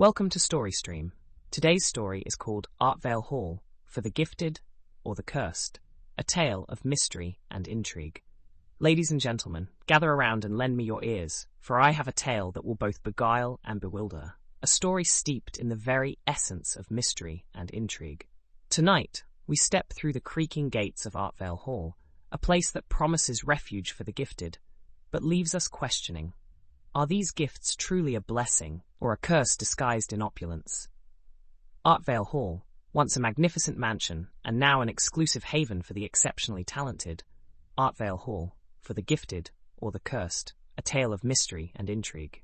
Welcome to StoryStream. Today's story is called Artvale Hall, for the Gifted or the Cursed, a tale of mystery and intrigue. Ladies and gentlemen, gather around and lend me your ears, for I have a tale that will both beguile and bewilder, a story steeped in the very essence of mystery and intrigue. Tonight, we step through the creaking gates of Artvale Hall, a place that promises refuge for the gifted, but leaves us questioning. Are these gifts truly a blessing, or a curse disguised in opulence? Artvale Hall, once a magnificent mansion, and now an exclusive haven for the exceptionally talented. Artvale Hall, for the gifted, or the cursed, a tale of mystery and intrigue.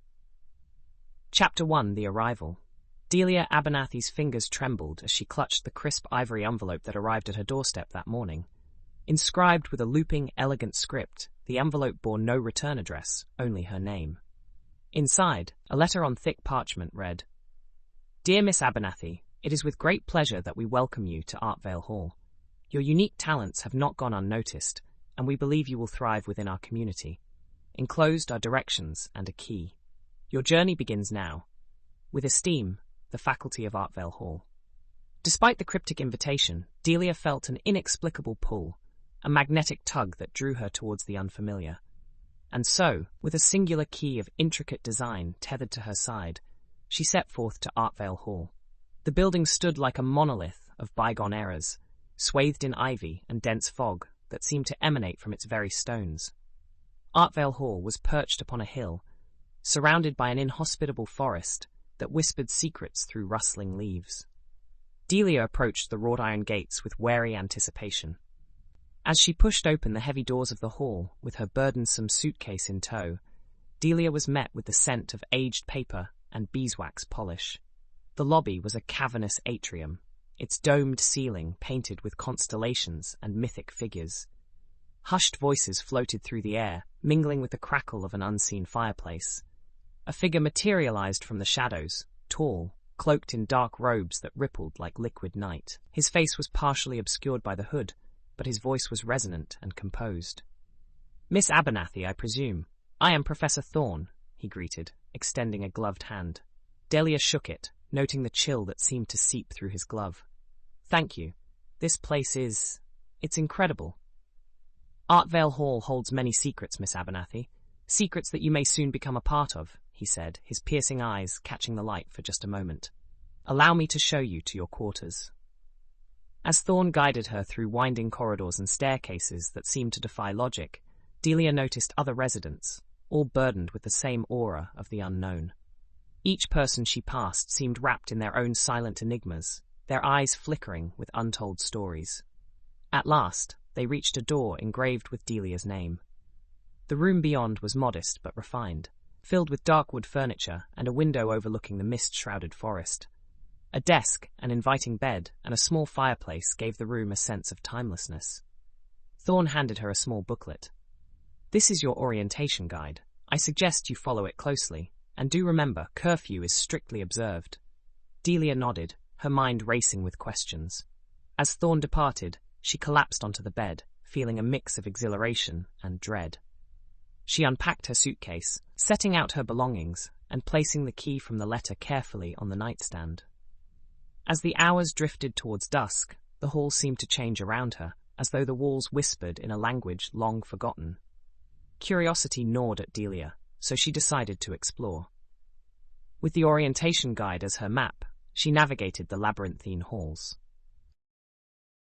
Chapter 1: The Arrival. Delia Abernathy's fingers trembled as she clutched the crisp ivory envelope that arrived at her doorstep that morning. Inscribed with a looping, elegant script, the envelope bore no return address, only her name. Inside, a letter on thick parchment read, "Dear Miss Abernathy, it is with great pleasure that we welcome you to Artvale Hall. Your unique talents have not gone unnoticed, and we believe you will thrive within our community. Enclosed are directions and a key. Your journey begins now. With esteem, the faculty of Artvale Hall." Despite the cryptic invitation, Delia felt an inexplicable pull, a magnetic tug that drew her towards the unfamiliar. And so, with a singular key of intricate design tethered to her side, she set forth to Artvale Hall. The building stood like a monolith of bygone eras, swathed in ivy and dense fog that seemed to emanate from its very stones. Artvale Hall was perched upon a hill, surrounded by an inhospitable forest that whispered secrets through rustling leaves. Delia approached the wrought iron gates with wary anticipation. As she pushed open the heavy doors of the hall with her burdensome suitcase in tow, Delia was met with the scent of aged paper and beeswax polish. The lobby was a cavernous atrium, its domed ceiling painted with constellations and mythic figures. Hushed voices floated through the air, mingling with the crackle of an unseen fireplace. A figure materialized from the shadows, tall, cloaked in dark robes that rippled like liquid night. His face was partially obscured by the hood, but his voice was resonant and composed. "Miss Abernathy, I presume. I am Professor Thorne," he greeted, extending a gloved hand. Delia shook it, noting the chill that seemed to seep through his glove. "Thank you. This place it's incredible." "Artvale Hall holds many secrets, Miss Abernathy. Secrets that you may soon become a part of," he said, his piercing eyes catching the light for just a moment. "Allow me to show you to your quarters." As Thorne guided her through winding corridors and staircases that seemed to defy logic, Delia noticed other residents, all burdened with the same aura of the unknown. Each person she passed seemed wrapped in their own silent enigmas, their eyes flickering with untold stories. At last, they reached a door engraved with Delia's name. The room beyond was modest but refined, filled with dark wood furniture and a window overlooking the mist-shrouded forest. A desk, an inviting bed, and a small fireplace gave the room a sense of timelessness. Thorne handed her a small booklet. "This is your orientation guide. I suggest you follow it closely, and do remember, curfew is strictly observed." Delia nodded, her mind racing with questions. As Thorne departed, she collapsed onto the bed, feeling a mix of exhilaration and dread. She unpacked her suitcase, setting out her belongings, and placing the key from the letter carefully on the nightstand. As the hours drifted towards dusk, the hall seemed to change around her, as though the walls whispered in a language long forgotten. Curiosity gnawed at Delia, so she decided to explore. With the orientation guide as her map, she navigated the labyrinthine halls.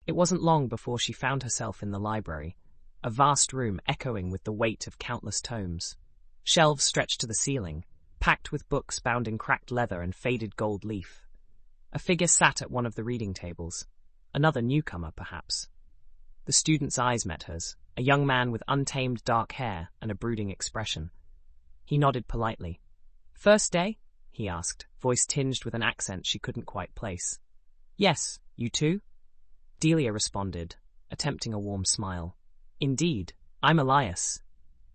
It wasn't long before she found herself in the library, a vast room echoing with the weight of countless tomes. Shelves stretched to the ceiling, packed with books bound in cracked leather and faded gold leaf. A figure sat at one of the reading tables, another newcomer, perhaps. The student's eyes met hers, a young man with untamed dark hair and a brooding expression. He nodded politely. "First day?" he asked, voice tinged with an accent she couldn't quite place. "Yes, you too?" Delia responded, attempting a warm smile. "Indeed, I'm Elias."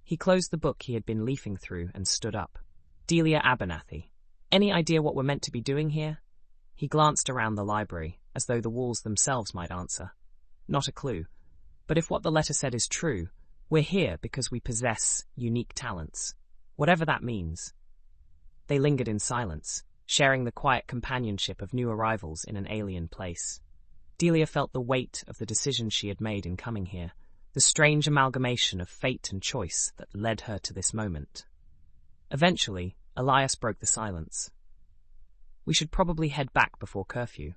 He closed the book he had been leafing through and stood up. "Delia Abernathy. Any idea what we're meant to be doing here?" He glanced around the library, as though the walls themselves might answer. "Not a clue. But if what the letter said is true, we're here because we possess unique talents. Whatever that means." They lingered in silence, sharing the quiet companionship of new arrivals in an alien place. Delia felt the weight of the decision she had made in coming here, the strange amalgamation of fate and choice that led her to this moment. Eventually, Elias broke the silence. "We should probably head back before curfew."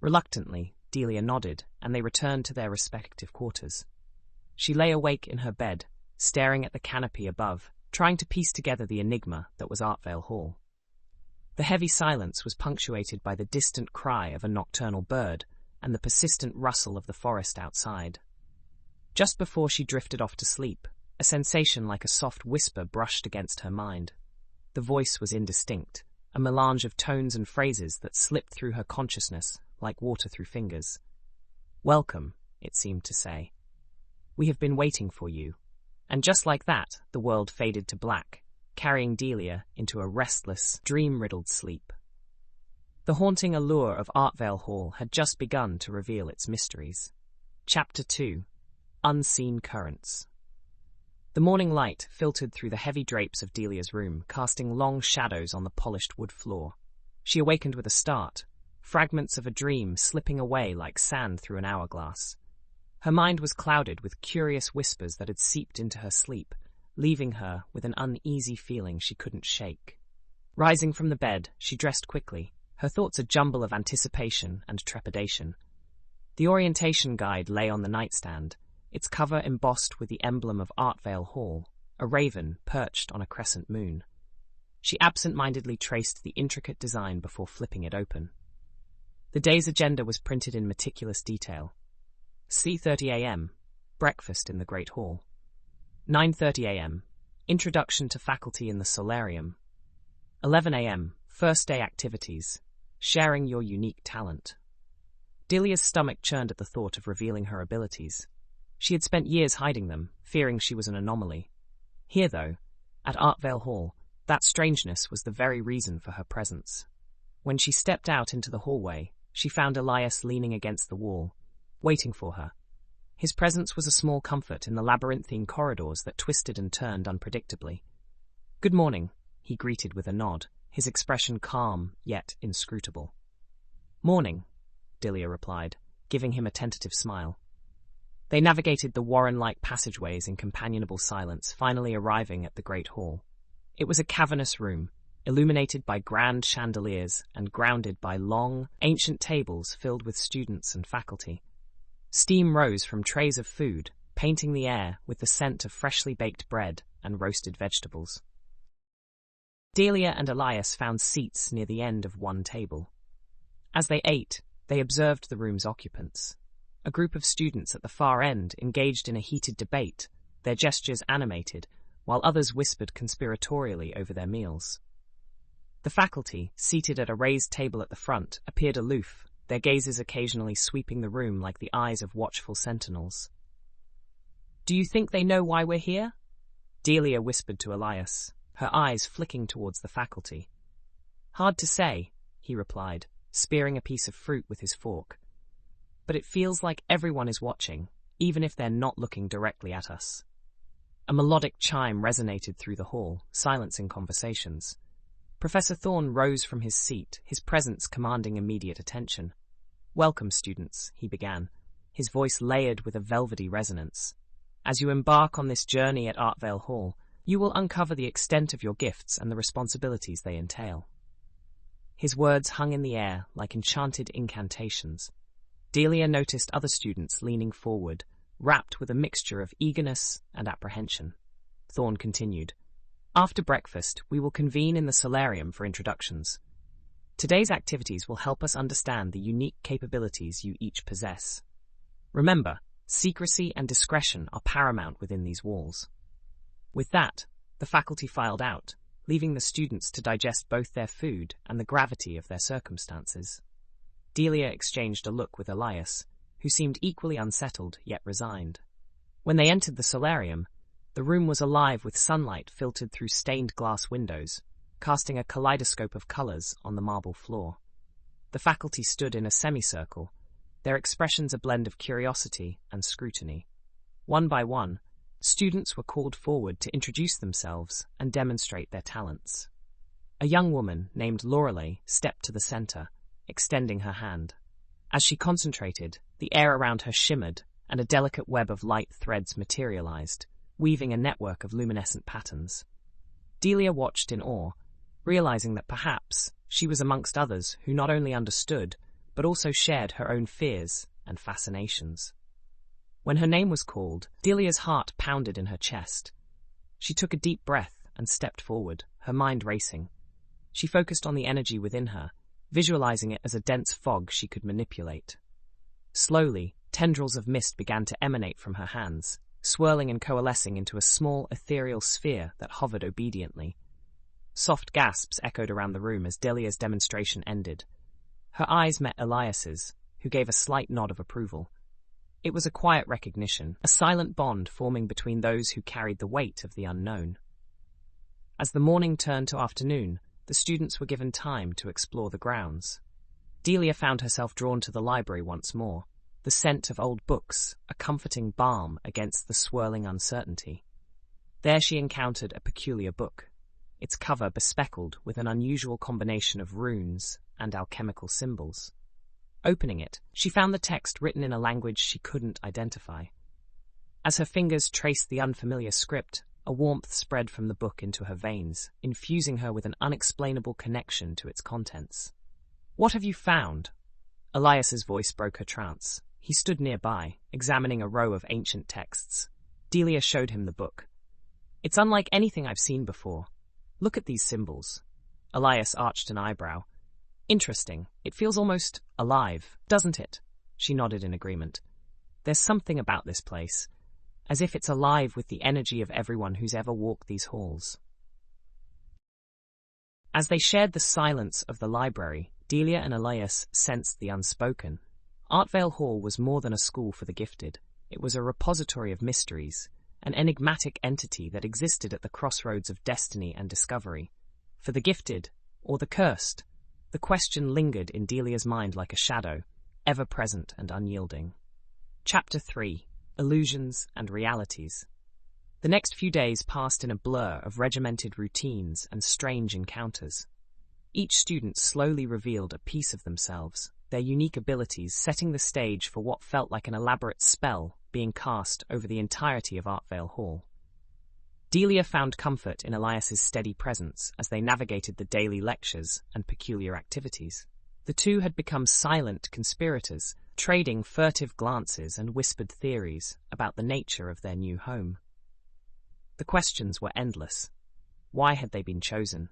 Reluctantly, Delia nodded, and they returned to their respective quarters. She lay awake in her bed, staring at the canopy above, trying to piece together the enigma that was Artvale Hall. The heavy silence was punctuated by the distant cry of a nocturnal bird and the persistent rustle of the forest outside. Just before she drifted off to sleep, a sensation like a soft whisper brushed against her mind. The voice was indistinct, a melange of tones and phrases that slipped through her consciousness like water through fingers. "Welcome," it seemed to say. "We have been waiting for you." And just like that, the world faded to black, carrying Delia into a restless, dream-riddled sleep. The haunting allure of Artvale Hall had just begun to reveal its mysteries. Chapter 2: Unseen Currents. The morning light filtered through the heavy drapes of Delia's room, casting long shadows on the polished wood floor. She awakened with a start, fragments of a dream slipping away like sand through an hourglass. Her mind was clouded with curious whispers that had seeped into her sleep, leaving her with an uneasy feeling she couldn't shake. Rising from the bed, she dressed quickly, her thoughts a jumble of anticipation and trepidation. The orientation guide lay on the nightstand, its cover embossed with the emblem of Artvale Hall, a raven perched on a crescent moon. She absent-mindedly traced the intricate design before flipping it open. The day's agenda was printed in meticulous detail. 6:30 a.m., breakfast in the Great Hall. 9:30 a.m., introduction to faculty in the solarium. 11 a.m., first day activities, sharing your unique talent. Delia's stomach churned at the thought of revealing her abilities. She had spent years hiding them, fearing she was an anomaly. Here, though, at Artvale Hall, that strangeness was the very reason for her presence. When she stepped out into the hallway, she found Elias leaning against the wall, waiting for her. His presence was a small comfort in the labyrinthine corridors that twisted and turned unpredictably. "Good morning," he greeted with a nod, his expression calm yet inscrutable. "Morning," Delia replied, giving him a tentative smile. They navigated the warren-like passageways in companionable silence, finally arriving at the Great Hall. It was a cavernous room, illuminated by grand chandeliers and grounded by long, ancient tables filled with students and faculty. Steam rose from trays of food, painting the air with the scent of freshly baked bread and roasted vegetables. Delia and Elias found seats near the end of one table. As they ate, they observed the room's occupants. A group of students at the far end engaged in a heated debate, their gestures animated, while others whispered conspiratorially over their meals. The faculty, seated at a raised table at the front, appeared aloof, their gazes occasionally sweeping the room like the eyes of watchful sentinels. "Do you think they know why we're here?" Delia whispered to Elias, her eyes flicking towards the faculty. "Hard to say," he replied, spearing a piece of fruit with his fork. "But it feels like everyone is watching, even if they're not looking directly at us." A melodic chime resonated through the hall, silencing conversations. Professor Thorne rose from his seat, his presence commanding immediate attention. "Welcome, students," he began, his voice layered with a velvety resonance. "As you embark on this journey at Artvale Hall, you will uncover the extent of your gifts and the responsibilities they entail." His words hung in the air like enchanted incantations. Delia noticed other students leaning forward, wrapped with a mixture of eagerness and apprehension. Thorne continued, "After breakfast, we will convene in the solarium for introductions. Today's activities will help us understand the unique capabilities you each possess. Remember, secrecy and discretion are paramount within these walls." With that, the faculty filed out, leaving the students to digest both their food and the gravity of their circumstances. Delia exchanged a look with Elias, who seemed equally unsettled yet resigned. When they entered the solarium, the room was alive with sunlight filtered through stained glass windows, casting a kaleidoscope of colors on the marble floor. The faculty stood in a semicircle, their expressions a blend of curiosity and scrutiny. One by one, students were called forward to introduce themselves and demonstrate their talents. A young woman named Lorelei stepped to the center, extending her hand. As she concentrated, the air around her shimmered, and a delicate web of light threads materialized, weaving a network of luminescent patterns. Delia watched in awe, realizing that perhaps she was amongst others who not only understood, but also shared her own fears and fascinations. When her name was called, Delia's heart pounded in her chest. She took a deep breath and stepped forward, her mind racing. She focused on the energy within her, visualizing it as a dense fog she could manipulate. Slowly, tendrils of mist began to emanate from her hands, swirling and coalescing into a small, ethereal sphere that hovered obediently. Soft gasps echoed around the room as Delia's demonstration ended. Her eyes met Elias's, who gave a slight nod of approval. It was a quiet recognition, a silent bond forming between those who carried the weight of the unknown. As the morning turned to afternoon, the students were given time to explore the grounds. Delia found herself drawn to the library once more, the scent of old books, a comforting balm against the swirling uncertainty. There she encountered a peculiar book, its cover bespeckled with an unusual combination of runes and alchemical symbols. Opening it, she found the text written in a language she couldn't identify. As her fingers traced the unfamiliar script, a warmth spread from the book into her veins, infusing her with an unexplainable connection to its contents. "What have you found?" Elias's voice broke her trance. He stood nearby, examining a row of ancient texts. Delia showed him the book. "It's unlike anything I've seen before. Look at these symbols." Elias arched an eyebrow. "Interesting. It feels almost alive, doesn't it?" She nodded in agreement. "There's something about this place, as if it's alive with the energy of everyone who's ever walked these halls." As they shared the silence of the library, Delia and Elias sensed the unspoken. Artvale Hall was more than a school for the gifted. It was a repository of mysteries, an enigmatic entity that existed at the crossroads of destiny and discovery. For the gifted, or the cursed? The question lingered in Delia's mind like a shadow, ever present and unyielding. Chapter 3: Illusions and Realities. The next few days passed in a blur of regimented routines and strange encounters. Each student slowly revealed a piece of themselves, their unique abilities setting the stage for what felt like an elaborate spell being cast over the entirety of Artvale Hall. Delia found comfort in Elias's steady presence as they navigated the daily lectures and peculiar activities. The two had become silent conspirators, trading furtive glances and whispered theories about the nature of their new home. The questions were endless. Why had they been chosen?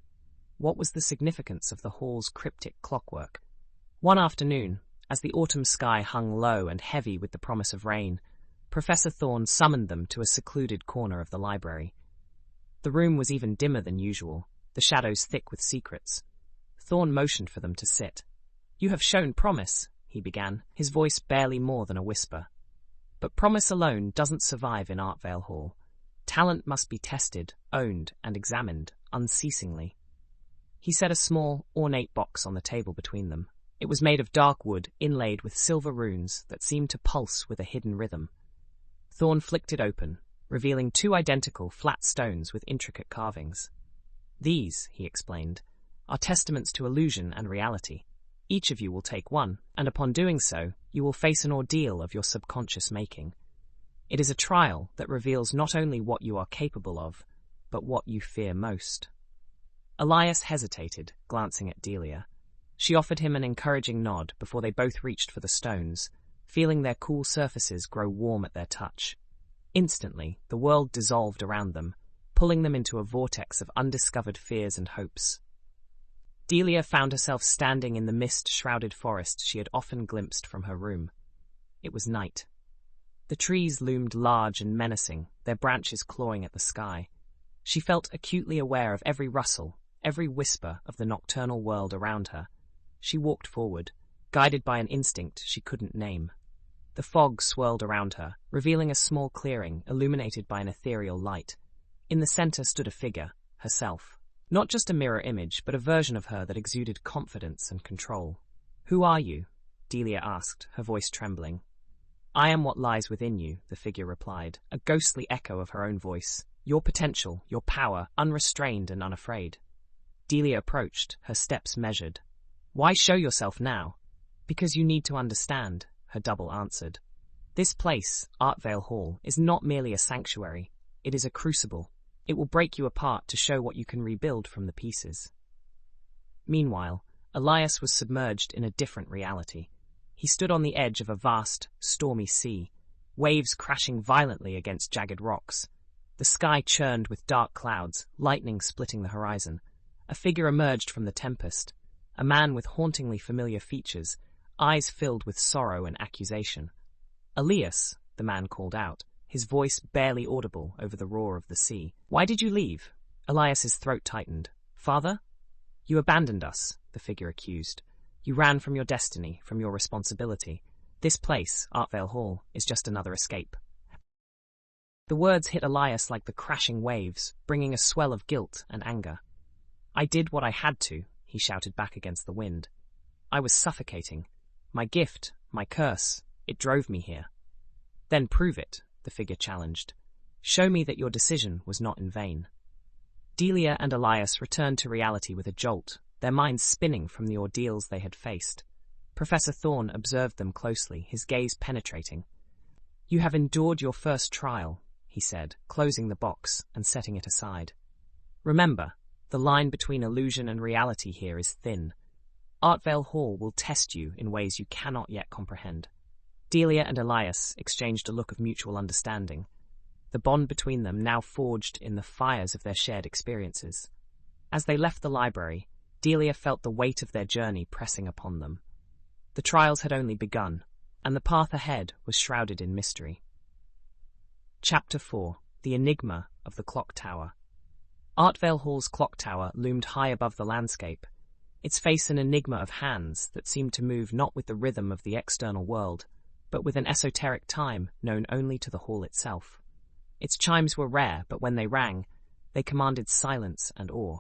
What was the significance of the hall's cryptic clockwork? One afternoon, as the autumn sky hung low and heavy with the promise of rain, Professor Thorne summoned them to a secluded corner of the library. The room was even dimmer than usual, the shadows thick with secrets. Thorne motioned for them to sit. "You have shown promise," he began, his voice barely more than a whisper. "But promise alone doesn't survive in Artvale Hall. Talent must be tested, owned, and examined unceasingly." He set a small, ornate box on the table between them. It was made of dark wood inlaid with silver runes that seemed to pulse with a hidden rhythm. Thorne flicked it open, revealing two identical flat stones with intricate carvings. "These," he explained, "are testaments to illusion and reality. Each of you will take one, and upon doing so, you will face an ordeal of your subconscious making. It is a trial that reveals not only what you are capable of, but what you fear most." Elias hesitated, glancing at Delia. She offered him an encouraging nod before they both reached for the stones, feeling their cool surfaces grow warm at their touch. Instantly, the world dissolved around them, pulling them into a vortex of undiscovered fears and hopes. Delia found herself standing in the mist-shrouded forest she had often glimpsed from her room. It was night. The trees loomed large and menacing, their branches clawing at the sky. She felt acutely aware of every rustle, every whisper of the nocturnal world around her. She walked forward, guided by an instinct she couldn't name. The fog swirled around her, revealing a small clearing illuminated by an ethereal light. In the center stood a figure, herself. Not just a mirror image, but a version of her that exuded confidence and control. "Who are you?" Delia asked, her voice trembling. "I am what lies within you," the figure replied, a ghostly echo of her own voice. "Your potential, your power, unrestrained and unafraid." Delia approached, her steps measured. "Why show yourself now?" "Because you need to understand," her double answered. "This place, Artvale Hall, is not merely a sanctuary. It is a crucible. It will break you apart to show what you can rebuild from the pieces." Meanwhile, Elias was submerged in a different reality. He stood on the edge of a vast, stormy sea, waves crashing violently against jagged rocks. The sky churned with dark clouds, lightning splitting the horizon. A figure emerged from the tempest, a man with hauntingly familiar features, eyes filled with sorrow and accusation. "Elias," the man called out, his voice barely audible over the roar of the sea. "Why did you leave?" Elias's throat tightened. "Father?" "You abandoned us," the figure accused. "You ran from your destiny, from your responsibility. This place, Artvale Hall, is just another escape." The words hit Elias like the crashing waves, bringing a swell of guilt and anger. "I did what I had to," he shouted back against the wind. "I was suffocating. My gift, my curse, it drove me here." "Then prove it," the figure challenged. "Show me that your decision was not in vain." Delia and Elias returned to reality with a jolt, their minds spinning from the ordeals they had faced. Professor Thorne observed them closely, his gaze penetrating. "You have endured your first trial," he said, closing the box and setting it aside. "Remember, the line between illusion and reality here is thin. Artvale Hall will test you in ways you cannot yet comprehend." Delia and Elias exchanged a look of mutual understanding, the bond between them now forged in the fires of their shared experiences. As they left the library, Delia felt the weight of their journey pressing upon them. The trials had only begun, and the path ahead was shrouded in mystery. Chapter 4. The Enigma of the Clock Tower. Artvale Hall's clock tower loomed high above the landscape, its face an enigma of hands that seemed to move not with the rhythm of the external world, but with an esoteric time known only to the hall itself. Its chimes were rare, but when they rang, they commanded silence and awe.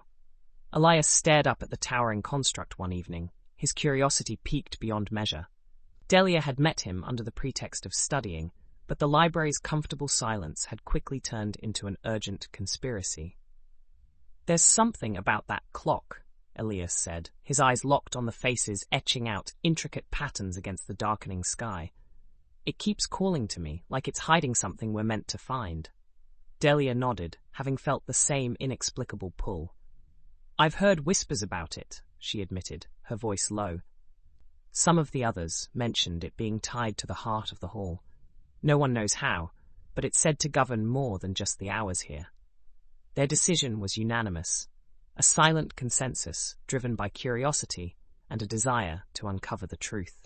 Elias stared up at the towering construct one evening, his curiosity piqued beyond measure. Delia had met him under the pretext of studying, but the library's comfortable silence had quickly turned into an urgent conspiracy. "There's something about that clock," Elias said, his eyes locked on the faces etching out intricate patterns against the darkening sky. "It keeps calling to me, like it's hiding something we're meant to find." Delia nodded, having felt the same inexplicable pull. "I've heard whispers about it," she admitted, her voice low. Some of the others mentioned it being tied to the heart of the hall. No one knows how, but it's said to govern more than just the hours here. Their decision was unanimous, a silent consensus driven by curiosity and a desire to uncover the truth.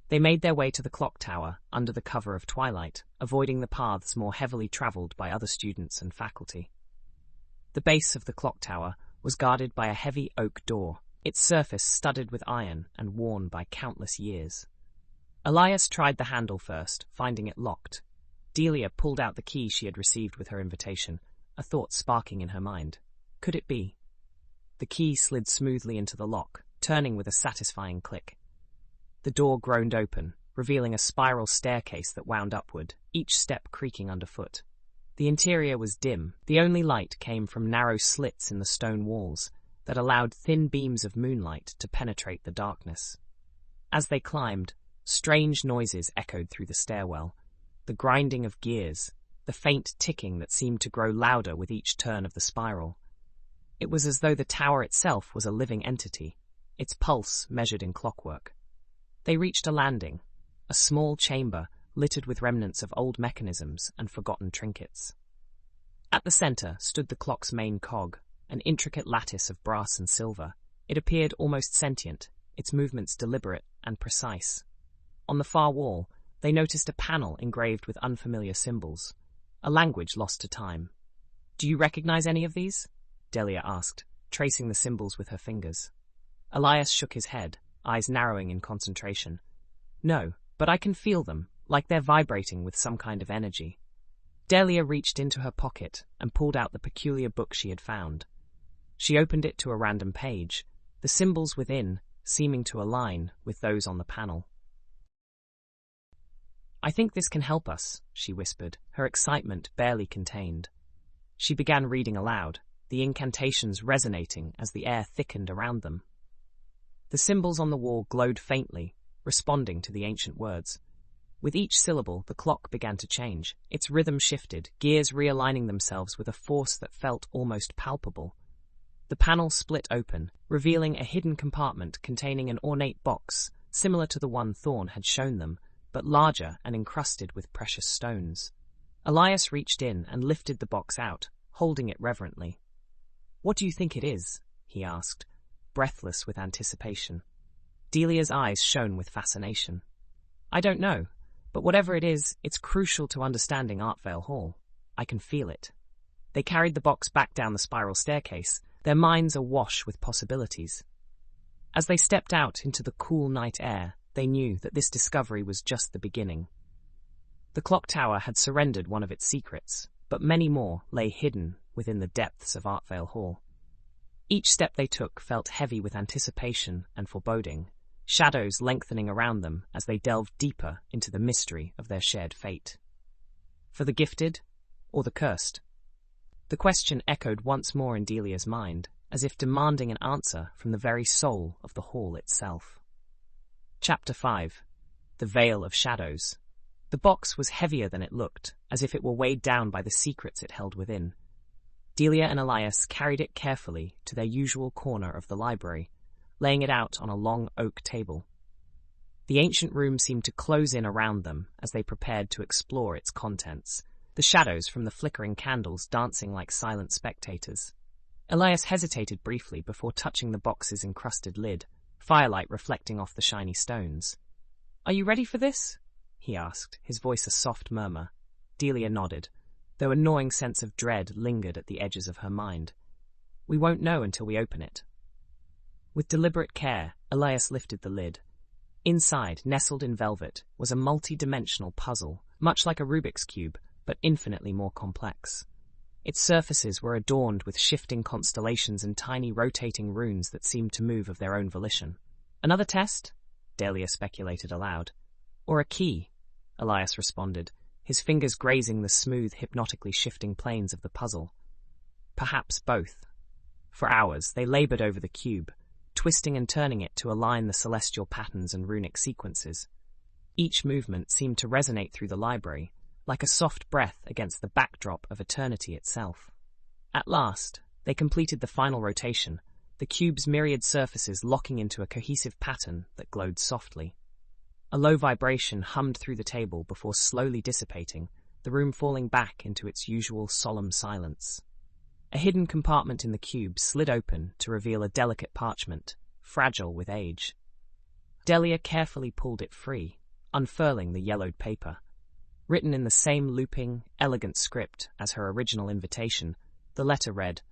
They made their way to the clock tower under the cover of twilight, avoiding the paths more heavily travelled by other students and faculty. The base of the clock tower was guarded by a heavy oak door, its surface studded with iron and worn by countless years. Elias tried the handle first, finding it locked. Delia pulled out the key she had received with her invitation, a thought sparking in her mind. Could it be? The key slid smoothly into the lock, turning with a satisfying click. The door groaned open, revealing a spiral staircase that wound upward, each step creaking underfoot. The interior was dim. The only light came from narrow slits in the stone walls that allowed thin beams of moonlight to penetrate the darkness. As they climbed, strange noises echoed through the stairwell, the grinding of gears, the faint ticking that seemed to grow louder with each turn of the spiral. It was as though the tower itself was a living entity, its pulse measured in clockwork. They reached a landing, a small chamber littered with remnants of old mechanisms and forgotten trinkets. At the center stood the clock's main cog, an intricate lattice of brass and silver. It appeared almost sentient, its movements deliberate and precise. On the far wall, they noticed a panel engraved with unfamiliar symbols, a language lost to time. "Do you recognize any of these?" Delia asked, tracing the symbols with her fingers. Elias shook his head, eyes narrowing in concentration. "No, but I can feel them, like they're vibrating with some kind of energy." Delia reached into her pocket and pulled out the peculiar book she had found. She opened it to a random page, the symbols within seeming to align with those on the panel. "I think this can help us," she whispered, her excitement barely contained. She began reading aloud, the incantations resonating as the air thickened around them. The symbols on the wall glowed faintly, responding to the ancient words. With each syllable, the clock began to change. Its rhythm shifted, gears realigning themselves with a force that felt almost palpable. The panel split open, revealing a hidden compartment containing an ornate box, similar to the one Thorn had shown them, but larger and encrusted with precious stones. Elias reached in and lifted the box out, holding it reverently. "What do you think it is?" he asked, breathless with anticipation. Delia's eyes shone with fascination. "I don't know, but whatever it is, it's crucial to understanding Artvale Hall. I can feel it." They carried the box back down the spiral staircase, their minds awash with possibilities. As they stepped out into the cool night air, they knew that this discovery was just the beginning. The clock tower had surrendered one of its secrets, but many more lay hidden within the depths of Artvale Hall. Each step they took felt heavy with anticipation and foreboding, shadows lengthening around them as they delved deeper into the mystery of their shared fate. For the gifted or the cursed? The question echoed once more in Delia's mind, as if demanding an answer from the very soul of the hall itself. Chapter 5. The Veil of Shadows. The box was heavier than it looked, as if it were weighed down by the secrets it held within. Delia and Elias carried it carefully to their usual corner of the library, laying it out on a long oak table. The ancient room seemed to close in around them as they prepared to explore its contents, the shadows from the flickering candles dancing like silent spectators. Elias hesitated briefly before touching the box's encrusted lid, firelight reflecting off the shiny stones. "Are you ready for this?" he asked, his voice a soft murmur. Delia nodded, though a gnawing sense of dread lingered at the edges of her mind. "We won't know until we open it." With deliberate care, Elias lifted the lid. Inside, nestled in velvet, was a multi-dimensional puzzle, much like a Rubik's Cube, but infinitely more complex. Its surfaces were adorned with shifting constellations and tiny rotating runes that seemed to move of their own volition. "Another test?" Delia speculated aloud. "Or a key?" Elias responded, his fingers grazing the smooth, hypnotically shifting planes of the puzzle. "Perhaps both." For hours, they labored over the cube, twisting and turning it to align the celestial patterns and runic sequences. Each movement seemed to resonate through the library, like a soft breath against the backdrop of eternity itself. At last, they completed the final rotation, the cube's myriad surfaces locking into a cohesive pattern that glowed softly. A low vibration hummed through the table before slowly dissipating, the room falling back into its usual solemn silence. A hidden compartment in the cube slid open to reveal a delicate parchment, fragile with age. Delia carefully pulled it free, unfurling the yellowed paper. Written in the same looping, elegant script as her original invitation, the letter read,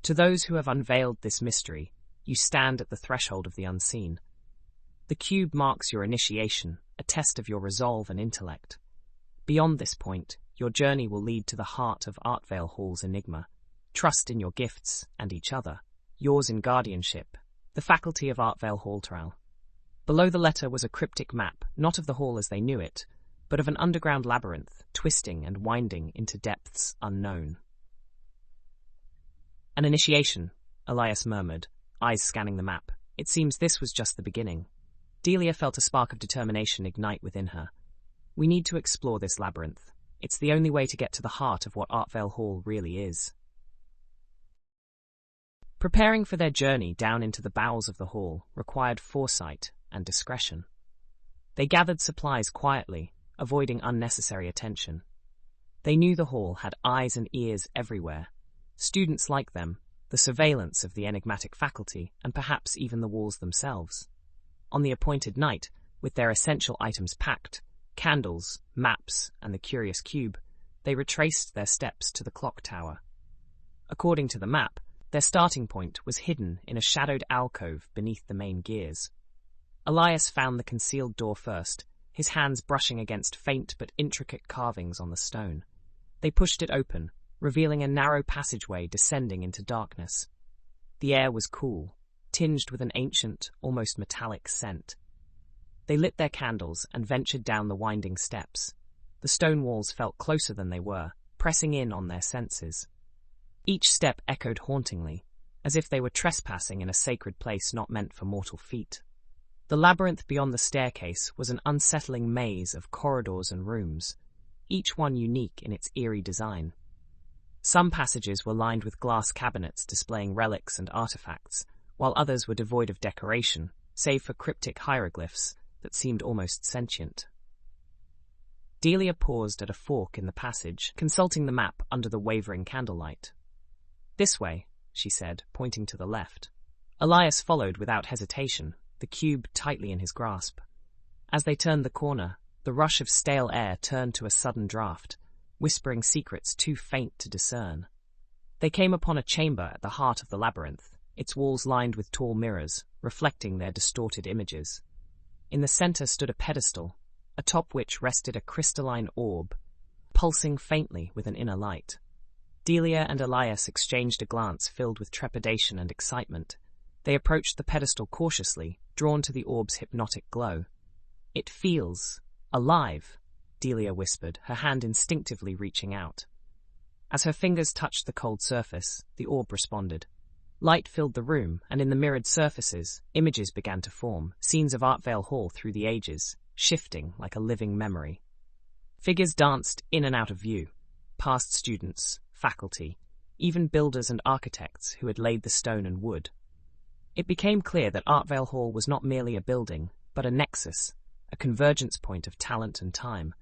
"To those who have unveiled this mystery, you stand at the threshold of the unseen. The cube marks your initiation, a test of your resolve and intellect. Beyond this point, your journey will lead to the heart of Artvale Hall's enigma. Trust in your gifts and each other, yours in guardianship, the faculty of Artvale Hall Trial." Below the letter was a cryptic map, not of the hall as they knew it, but of an underground labyrinth, twisting and winding into depths unknown. "An initiation," Elias murmured, eyes scanning the map. It seems this was just the beginning. Delia felt a spark of determination ignite within her. "We need to explore this labyrinth. It's the only way to get to the heart of what Artvale Hall really is." Preparing for their journey down into the bowels of the hall required foresight and discretion. They gathered supplies quietly, avoiding unnecessary attention. They knew the hall had eyes and ears everywhere, students like them, the surveillance of the enigmatic faculty, and perhaps even the walls themselves. On the appointed night, with their essential items packed, candles, maps, and the curious cube, they retraced their steps to the clock tower. According to the map, their starting point was hidden in a shadowed alcove beneath the main gears. Elias found the concealed door first, his hands brushing against faint but intricate carvings on the stone. They pushed it open, revealing a narrow passageway descending into darkness. The air was cool, tinged with an ancient, almost metallic scent. They lit their candles and ventured down the winding steps. The stone walls felt closer than they were, pressing in on their senses. Each step echoed hauntingly, as if they were trespassing in a sacred place not meant for mortal feet. The labyrinth beyond the staircase was an unsettling maze of corridors and rooms, each one unique in its eerie design. Some passages were lined with glass cabinets displaying relics and artifacts, while others were devoid of decoration, save for cryptic hieroglyphs that seemed almost sentient. Delia paused at a fork in the passage, consulting the map under the wavering candlelight. "This way," she said, pointing to the left. Elias followed without hesitation, the cube tightly in his grasp. As they turned the corner, the rush of stale air turned to a sudden draft, whispering secrets too faint to discern. They came upon a chamber at the heart of the labyrinth, its walls lined with tall mirrors, reflecting their distorted images. In the center stood a pedestal, atop which rested a crystalline orb, pulsing faintly with an inner light. Delia and Elias exchanged a glance filled with trepidation and excitement. They approached the pedestal cautiously, drawn to the orb's hypnotic glow. "It feels alive," Delia whispered, her hand instinctively reaching out. As her fingers touched the cold surface, the orb responded. Light filled the room, and in the mirrored surfaces, images began to form, scenes of Artvale Hall through the ages, shifting like a living memory. Figures danced in and out of view, past students, faculty, even builders and architects who had laid the stone and wood. It became clear that Artvale Hall was not merely a building, but a nexus, a convergence point of talent and time,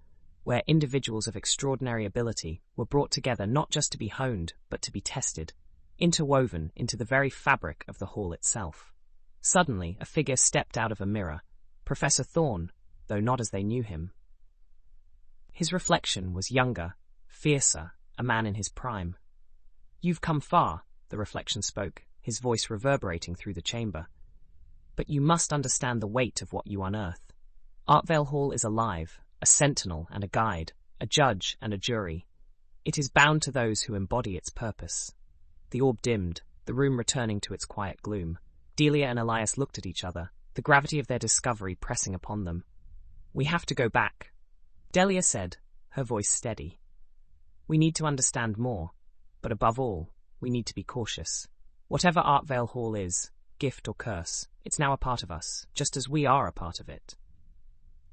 where individuals of extraordinary ability were brought together not just to be honed, but to be tested, interwoven into the very fabric of the hall itself. Suddenly, a figure stepped out of a mirror, Professor Thorn, though not as they knew him. His reflection was younger, fiercer, a man in his prime. "You've come far," the reflection spoke, his voice reverberating through the chamber. "But you must understand the weight of what you unearth. Artvale Hall is alive, a sentinel and a guide, a judge and a jury. It is bound to those who embody its purpose." The orb dimmed, the room returning to its quiet gloom. Delia and Elias looked at each other, the gravity of their discovery pressing upon them. "We have to go back," Delia said, her voice steady. "We need to understand more, but above all, we need to be cautious. Whatever Artvale Hall is, gift or curse, it's now a part of us, just as we are a part of it."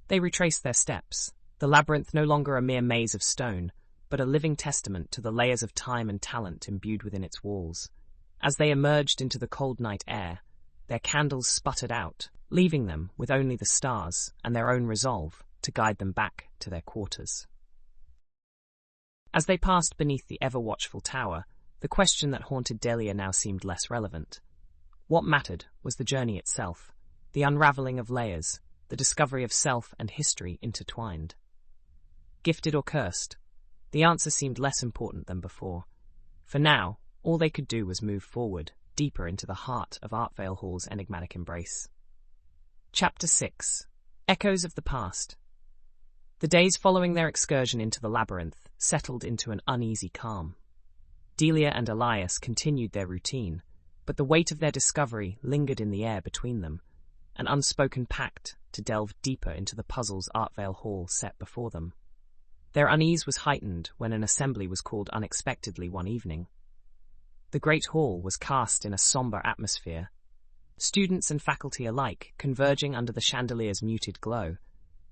They retraced their steps, the labyrinth no longer a mere maze of stone, but a living testament to the layers of time and talent imbued within its walls. As they emerged into the cold night air, their candles sputtered out, leaving them with only the stars and their own resolve to guide them back to their quarters. As they passed beneath the ever-watchful tower, the question that haunted Delia now seemed less relevant. What mattered was the journey itself, the unraveling of layers, the discovery of self and history intertwined. Gifted or cursed? The answer seemed less important than before. For now, all they could do was move forward, deeper into the heart of Artvale Hall's enigmatic embrace. Chapter 6. Echoes of the Past. The days following their excursion into the labyrinth settled into an uneasy calm. Delia and Elias continued their routine, but the weight of their discovery lingered in the air between them, an unspoken pact to delve deeper into the puzzles Artvale Hall set before them. Their unease was heightened when an assembly was called unexpectedly one evening. The great hall was cast in a somber atmosphere, students and faculty alike converging under the chandelier's muted glow.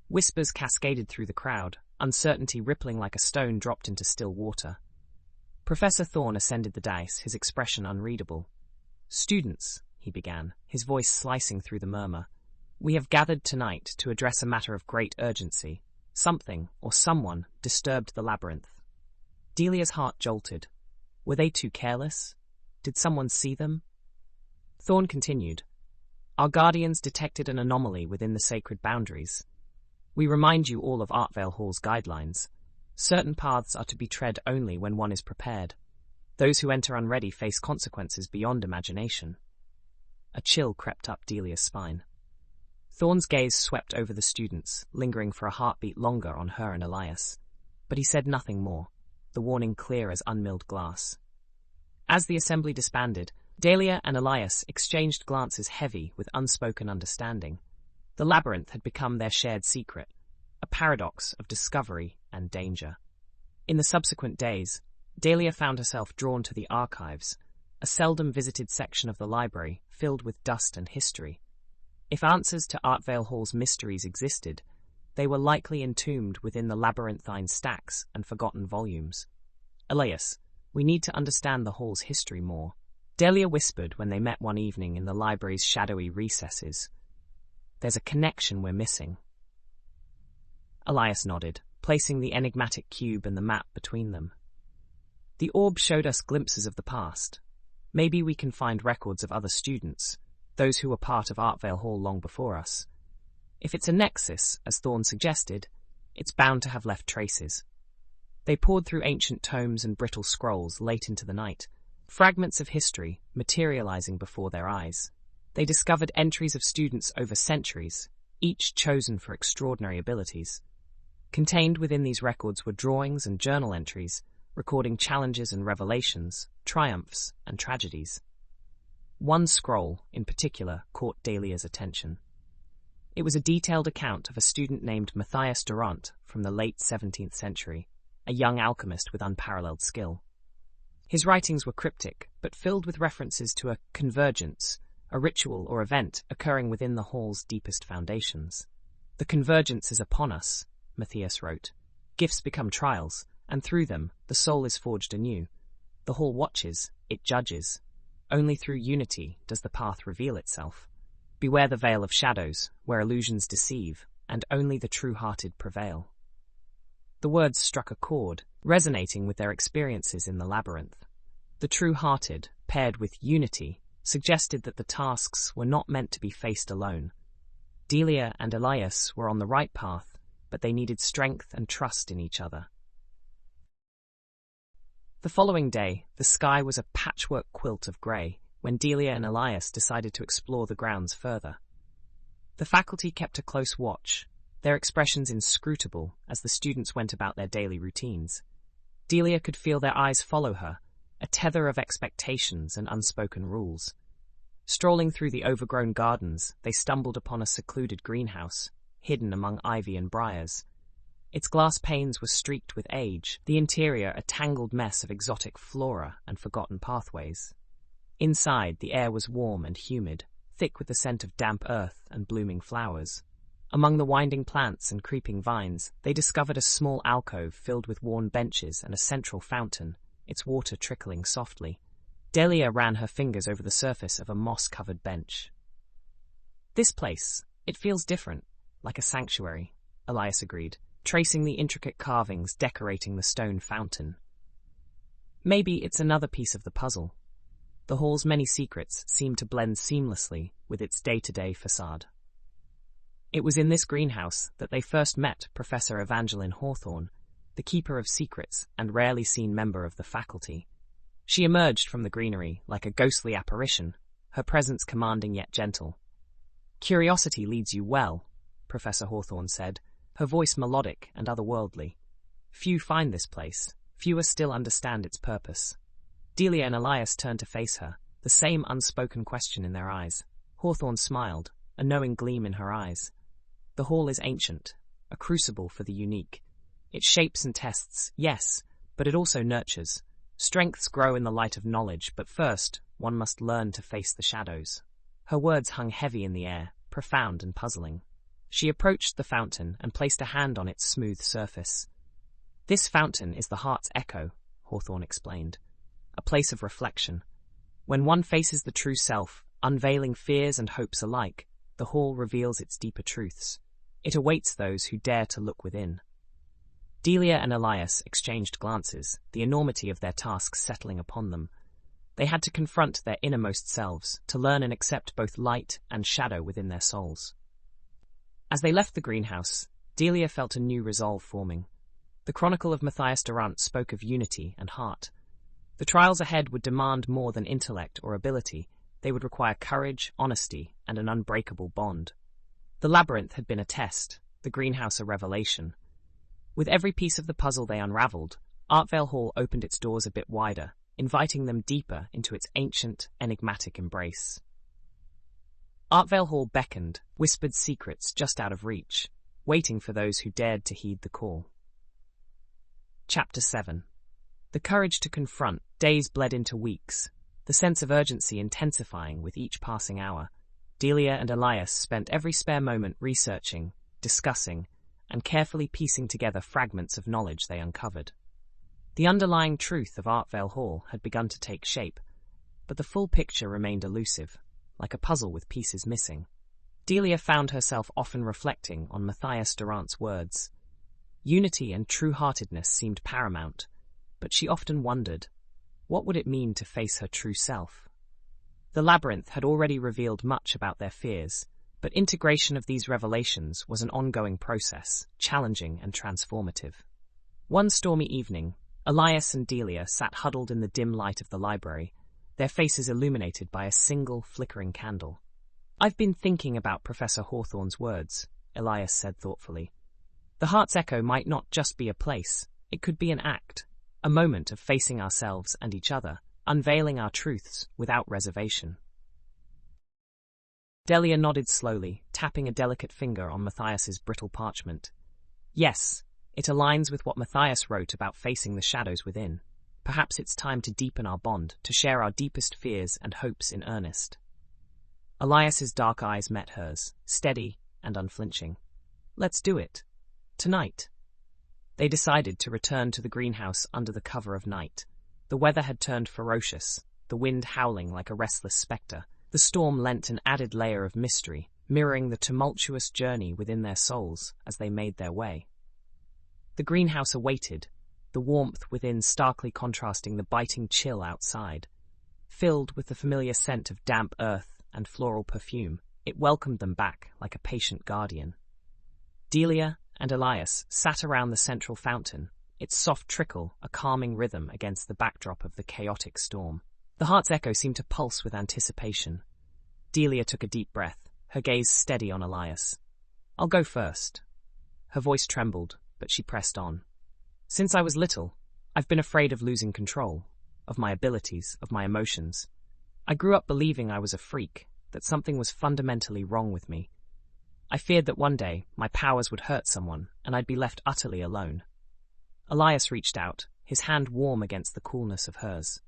Whispers cascaded through the crowd, uncertainty rippling like a stone dropped into still water. Professor Thorn ascended the dais, his expression unreadable. "Students," he began, his voice slicing through the murmur, "we have gathered tonight to address a matter of great urgency. Something, or someone, disturbed the labyrinth." Delia's heart jolted. Were they too careless? Did someone see them? Thorn continued. "Our guardians detected an anomaly within the sacred boundaries. We remind you all of Artvale Hall's guidelines. Certain paths are to be tread only when one is prepared. Those who enter unready face consequences beyond imagination." A chill crept up Delia's spine. Thorn's gaze swept over the students, lingering for a heartbeat longer on her and Elias. But he said nothing more, the warning clear as unmilled glass. As the assembly disbanded, Delia and Elias exchanged glances heavy with unspoken understanding. The labyrinth had become their shared secret, a paradox of discovery and danger. In the subsequent days, Dahlia found herself drawn to the archives, a seldom visited section of the library filled with dust and history. If answers to Artvale Hall's mysteries existed, they were likely entombed within the labyrinthine stacks and forgotten volumes. Elias, we need to understand the hall's history more, Dahlia whispered when they met one evening in the library's shadowy recesses. There's a connection we're missing. Elias nodded, placing the enigmatic cube and the map between them. The orb showed us glimpses of the past. Maybe we can find records of other students, those who were part of Artvale Hall long before us. If it's a nexus, as Thorne suggested, it's bound to have left traces. They pored through ancient tomes and brittle scrolls late into the night, fragments of history materializing before their eyes. They discovered entries of students over centuries, each chosen for extraordinary abilities. Contained within these records were drawings and journal entries, recording challenges and revelations, triumphs and tragedies. One scroll, in particular, caught Dahlia's attention. It was a detailed account of a student named Matthias Durant from the late 17th century, a young alchemist with unparalleled skill. His writings were cryptic, but filled with references to a convergence, a ritual or event occurring within the hall's deepest foundations. The convergence is upon us, Matthias wrote. Gifts become trials, and through them, the soul is forged anew. The hall watches, it judges. Only through unity does the path reveal itself. Beware the veil of shadows, where illusions deceive, and only the true-hearted prevail. The words struck a chord, resonating with their experiences in the labyrinth. The true-hearted, paired with unity, suggested that the tasks were not meant to be faced alone. Dahlia and Elias were on the right path, but they needed strength and trust in each other. The following day, the sky was a patchwork quilt of grey when Dahlia and Elias decided to explore the grounds further. The faculty kept a close watch, their expressions inscrutable as the students went about their daily routines. Dahlia could feel their eyes follow her, a tether of expectations and unspoken rules. Strolling through the overgrown gardens, they stumbled upon a secluded greenhouse, hidden among ivy and briars. Its glass panes were streaked with age, the interior a tangled mess of exotic flora and forgotten pathways. Inside, the air was warm and humid, thick with the scent of damp earth and blooming flowers. Among the winding plants and creeping vines, they discovered a small alcove filled with worn benches and a central fountain, its water trickling softly. Dahlia ran her fingers over the surface of a moss-covered bench. This place, it feels different, like a sanctuary, Elias agreed, tracing the intricate carvings decorating the stone fountain. Maybe it's another piece of the puzzle. The hall's many secrets seem to blend seamlessly with its day-to-day facade. It was in this greenhouse that they first met Professor Evangeline Hawthorne, the keeper of secrets and rarely seen member of the faculty. She emerged from the greenery like a ghostly apparition, her presence commanding yet gentle. Curiosity leads you well, Professor Hawthorne said, her voice melodic and otherworldly. Few find this place, fewer still understand its purpose. Dahlia and Elias turned to face her, the same unspoken question in their eyes. Hawthorne smiled, a knowing gleam in her eyes. The hall is ancient, a crucible for the unique. It shapes and tests, yes, but it also nurtures. Strengths grow in the light of knowledge, but first, one must learn to face the shadows. Her words hung heavy in the air, profound and puzzling. She approached the fountain and placed a hand on its smooth surface. This fountain is the heart's echo, Hawthorne explained, a place of reflection. When one faces the true self, unveiling fears and hopes alike, the hall reveals its deeper truths. It awaits those who dare to look within. Dahlia and Elias exchanged glances, the enormity of their task settling upon them. They had to confront their innermost selves, to learn and accept both light and shadow within their souls. As they left the greenhouse, Dahlia felt a new resolve forming. The Chronicle of Matthias Durant spoke of unity and heart. The trials ahead would demand more than intellect or ability. They would require courage, honesty, and an unbreakable bond. The labyrinth had been a test, the greenhouse a revelation. With every piece of the puzzle they unraveled, Artvale Hall opened its doors a bit wider, inviting them deeper into its ancient, enigmatic embrace. Artvale Hall beckoned, whispered secrets just out of reach, waiting for those who dared to heed the call. Chapter 7. The courage to confront, days bled into weeks, the sense of urgency intensifying with each passing hour. Delia and Elias spent every spare moment researching, discussing, and carefully piecing together fragments of knowledge they uncovered. The underlying truth of Artvale Hall had begun to take shape, but the full picture remained elusive, like a puzzle with pieces missing. Delia found herself often reflecting on Matthias Durant's words. Unity and true-heartedness seemed paramount, but she often wondered, what would it mean to face her true self? The labyrinth had already revealed much about their fears, but integration of these revelations was an ongoing process, challenging and transformative. One stormy evening, Elias and Delia sat huddled in the dim light of the library, their faces illuminated by a single flickering candle. "I've been thinking about Professor Hawthorne's words," Elias said thoughtfully. "The Heart's Echo might not just be a place, it could be an act, a moment of facing ourselves and each other, unveiling our truths without reservation." Delia nodded slowly, tapping a delicate finger on Matthias's brittle parchment. "Yes, it aligns with what Matthias wrote about facing the shadows within. Perhaps it's time to deepen our bond, to share our deepest fears and hopes in earnest." Elias's dark eyes met hers, steady and unflinching. "Let's do it. Tonight." They decided to return to the greenhouse under the cover of night. The weather had turned ferocious, the wind howling like a restless spectre. The storm lent an added layer of mystery, mirroring the tumultuous journey within their souls as they made their way. The greenhouse awaited, the warmth within starkly contrasting the biting chill outside. Filled with the familiar scent of damp earth and floral perfume, it welcomed them back like a patient guardian. Delia and Elias sat around the central fountain, its soft trickle a calming rhythm against the backdrop of the chaotic storm. The Heart's Echo seemed to pulse with anticipation. Delia took a deep breath, her gaze steady on Elias. "I'll go first." Her voice trembled, but she pressed on. "Since I was little, I've been afraid of losing control, of my abilities, of my emotions. I grew up believing I was a freak, that something was fundamentally wrong with me. I feared that one day my powers would hurt someone, and I'd be left utterly alone." Elias reached out, his hand warm against the coolness of hers.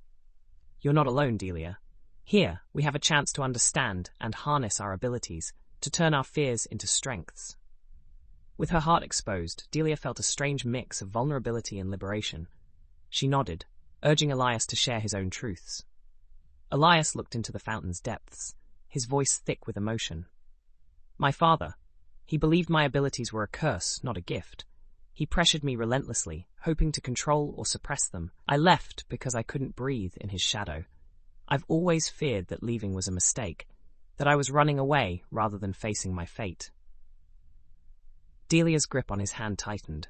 "You're not alone, Delia. Here, we have a chance to understand and harness our abilities, to turn our fears into strengths." With her heart exposed, Delia felt a strange mix of vulnerability and liberation. She nodded, urging Elias to share his own truths. Elias looked into the fountain's depths, his voice thick with emotion. "My father. He believed my abilities were a curse, not a gift. He pressured me relentlessly, hoping to control or suppress them. I left because I couldn't breathe in his shadow. I've always feared that leaving was a mistake, that I was running away rather than facing my fate." Delia's grip on his hand tightened.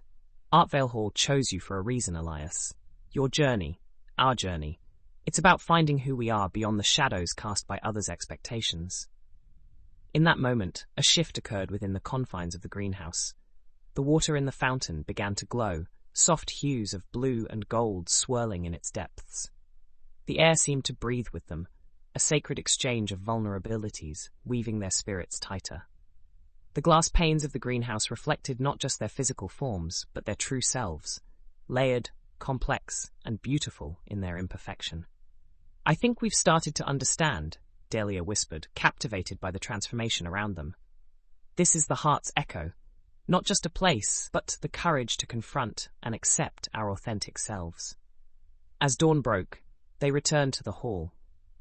"Artvale Hall chose you for a reason, Elias. Your journey, our journey. It's about finding who we are beyond the shadows cast by others' expectations." In that moment, a shift occurred within the confines of the greenhouse. The water in the fountain began to glow, soft hues of blue and gold swirling in its depths. The air seemed to breathe with them, a sacred exchange of vulnerabilities, weaving their spirits tighter. The glass panes of the greenhouse reflected not just their physical forms, but their true selves, layered, complex, and beautiful in their imperfection. "I think we've started to understand," Delia whispered, captivated by the transformation around them. "This is the Heart's Echo. Not just a place, but the courage to confront and accept our authentic selves." As dawn broke, they returned to the hall,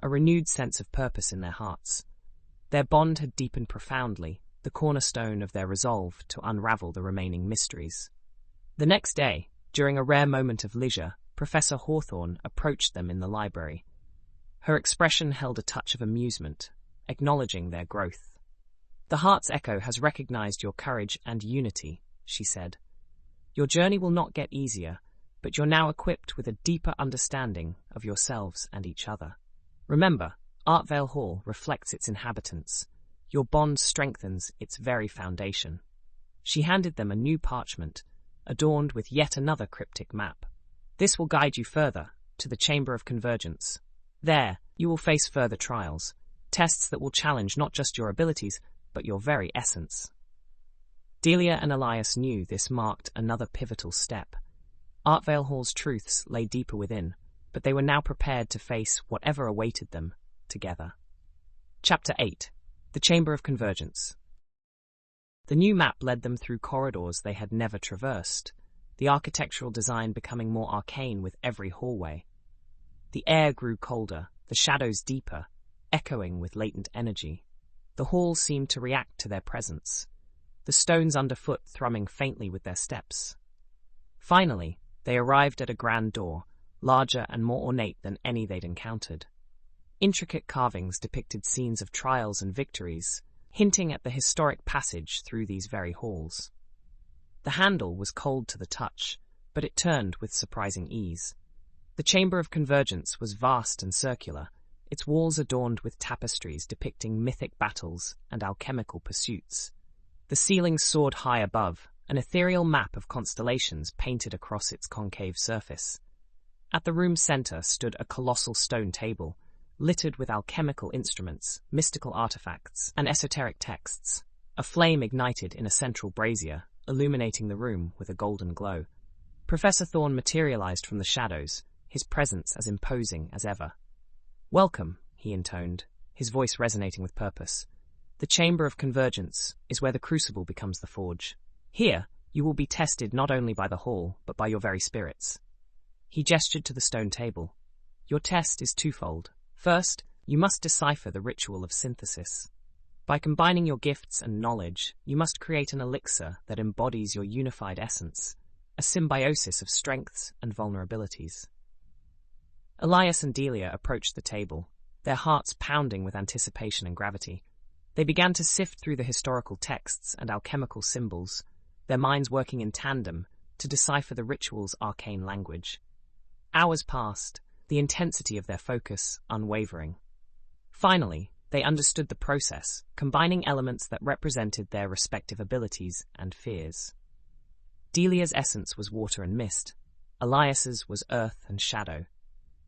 a renewed sense of purpose in their hearts. Their bond had deepened profoundly, the cornerstone of their resolve to unravel the remaining mysteries. The next day, during a rare moment of leisure, Professor Hawthorne approached them in the library. Her expression held a touch of amusement, acknowledging their growth. "The Heart's Echo has recognized your courage and unity," she said. "Your journey will not get easier, but you're now equipped with a deeper understanding of yourselves and each other. Remember, Artvale Hall reflects its inhabitants. Your bond strengthens its very foundation." She handed them a new parchment, adorned with yet another cryptic map. "This will guide you further, to the Chamber of Convergence. There, you will face further trials, tests that will challenge not just your abilities, but your very essence." Delia and Elias knew this marked another pivotal step. Artvale Hall's truths lay deeper within, but they were now prepared to face whatever awaited them together. Chapter 8. The Chamber of Convergence. The new map led them through corridors they had never traversed, the architectural design becoming more arcane with every hallway. The air grew colder, the shadows deeper, echoing with latent energy. The hall seemed to react to their presence, the stones underfoot thrumming faintly with their steps. Finally, they arrived at a grand door, larger and more ornate than any they'd encountered. Intricate carvings depicted scenes of trials and victories, hinting at the historic passage through these very halls. The handle was cold to the touch, but it turned with surprising ease. The Chamber of Convergence was vast and circular, its walls adorned with tapestries depicting mythic battles and alchemical pursuits. The ceiling soared high above, an ethereal map of constellations painted across its concave surface. At the room's center stood a colossal stone table, littered with alchemical instruments, mystical artifacts, and esoteric texts. A flame ignited in a central brazier, illuminating the room with a golden glow. Professor Thorn materialized from the shadows, his presence as imposing as ever. "Welcome," he intoned, his voice resonating with purpose. "The Chamber of Convergence is where the crucible becomes the forge. Here, you will be tested not only by the hall, but by your very spirits." He gestured to the stone table. "Your test is twofold. First, you must decipher the ritual of synthesis. By combining your gifts and knowledge, you must create an elixir that embodies your unified essence, a symbiosis of strengths and vulnerabilities." Elias and Delia approached the table, their hearts pounding with anticipation and gravity. They began to sift through the historical texts and alchemical symbols, their minds working in tandem to decipher the ritual's arcane language. Hours passed, the intensity of their focus unwavering. Finally, they understood the process, combining elements that represented their respective abilities and fears. Delia's essence was water and mist. Elias's was earth and shadow.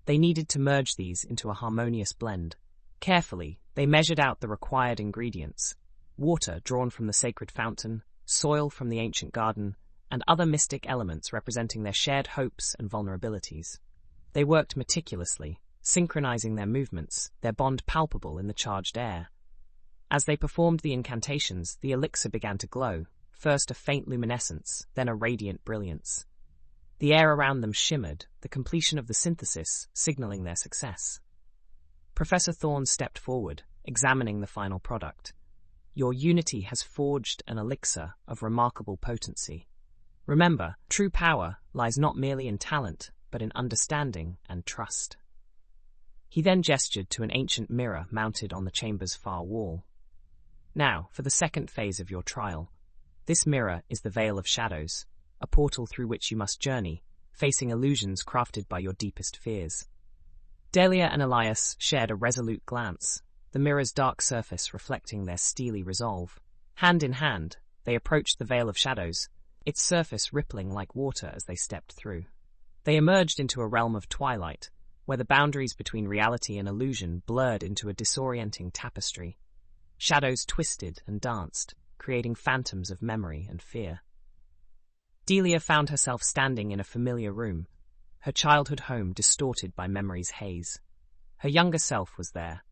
They needed to merge these into a harmonious blend. Carefully, they measured out the required ingredients: water drawn from the sacred fountain, soil from the ancient garden, and other mystic elements representing their shared hopes and vulnerabilities. They worked meticulously, synchronizing their movements, their bond palpable in the charged air. As they performed the incantations, the elixir began to glow, first a faint luminescence, then a radiant brilliance. The air around them shimmered, the completion of the synthesis signaling their success. Professor Thorn stepped forward, examining the final product. "Your unity has forged an elixir of remarkable potency. Remember, true power lies not merely in talent, but in understanding and trust." He then gestured to an ancient mirror mounted on the chamber's far wall. "Now, for the second phase of your trial. This mirror is the Veil of Shadows, a portal through which you must journey, facing illusions crafted by your deepest fears." Delia and Elias shared a resolute glance, the mirror's dark surface reflecting their steely resolve. Hand in hand, they approached the Veil of Shadows, its surface rippling like water as they stepped through. They emerged into a realm of twilight, where the boundaries between reality and illusion blurred into a disorienting tapestry. Shadows twisted and danced, creating phantoms of memory and fear. Delia found herself standing in a familiar room, her childhood home distorted by memory's haze. Her younger self was there,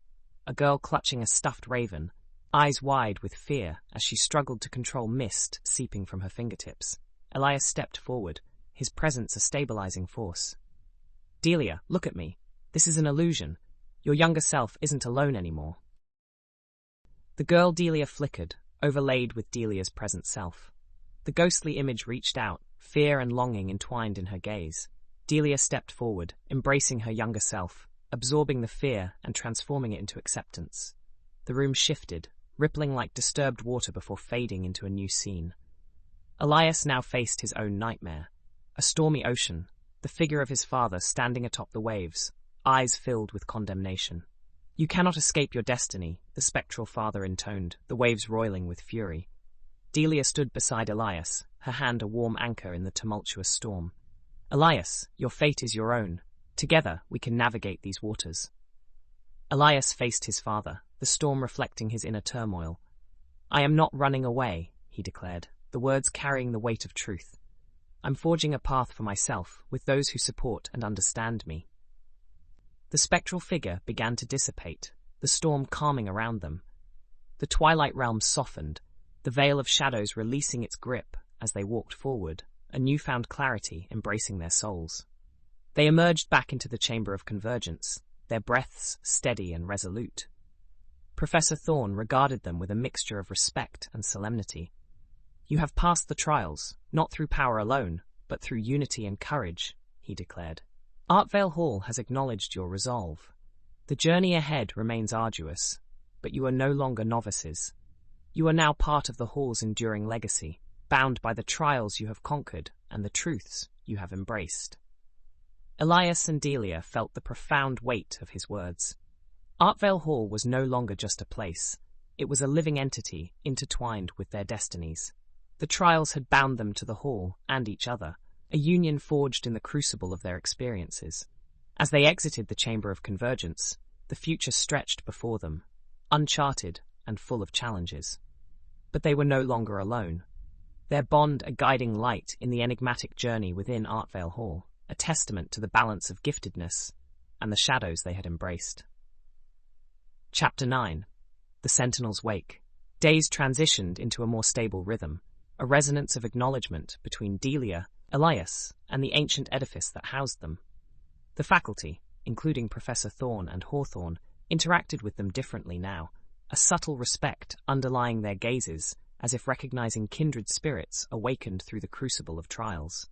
a girl clutching a stuffed raven, eyes wide with fear as she struggled to control mist seeping from her fingertips. Elias stepped forward, his presence a stabilizing force. "Delia, look at me. This is an illusion. Your younger self isn't alone anymore." The girl Delia flickered, overlaid with Delia's present self. The ghostly image reached out, fear and longing entwined in her gaze. Delia stepped forward, embracing her younger self, absorbing the fear and transforming it into acceptance. The room shifted, rippling like disturbed water before fading into a new scene. Elias now faced his own nightmare. A stormy ocean, the figure of his father standing atop the waves, eyes filled with condemnation. "You cannot escape your destiny," the spectral father intoned, the waves roiling with fury. Delia stood beside Elias, her hand a warm anchor in the tumultuous storm. "Elias, your fate is your own. Together we can navigate these waters." Elias faced his father, the storm reflecting his inner turmoil. "I am not running away," he declared, the words carrying the weight of truth. I'm forging a path for myself with those who support and understand me." The spectral figure began to dissipate, the storm calming around them. The twilight realm softened, the veil of shadows releasing its grip as they walked forward, a newfound clarity embracing their souls. They emerged back into the chamber of convergence, their breaths steady and resolute. Professor Thorne regarded them with a mixture of respect and solemnity. "You have passed the trials, not through power alone, but through unity and courage," he declared. "Artvale Hall has acknowledged your resolve. The journey ahead remains arduous, but you are no longer novices. You are now part of the Hall's enduring legacy, bound by the trials you have conquered and the truths you have embraced." Elias and Delia felt the profound weight of his words. Artvale Hall was no longer just a place. It was a living entity intertwined with their destinies. The trials had bound them to the Hall and each other, a union forged in the crucible of their experiences. As they exited the Chamber of Convergence, the future stretched before them, uncharted and full of challenges. But they were no longer alone. Their bond a guiding light in the enigmatic journey within Artvale Hall, a testament to the balance of giftedness and the shadows they had embraced. Chapter 9. The Sentinel's Wake. Days transitioned into a more stable rhythm, a resonance of acknowledgement between Delia, Elias, and the ancient edifice that housed them. The faculty, including Professor Thorne and Hawthorne, interacted with them differently now, a subtle respect underlying their gazes, as if recognizing kindred spirits awakened through the crucible of trials.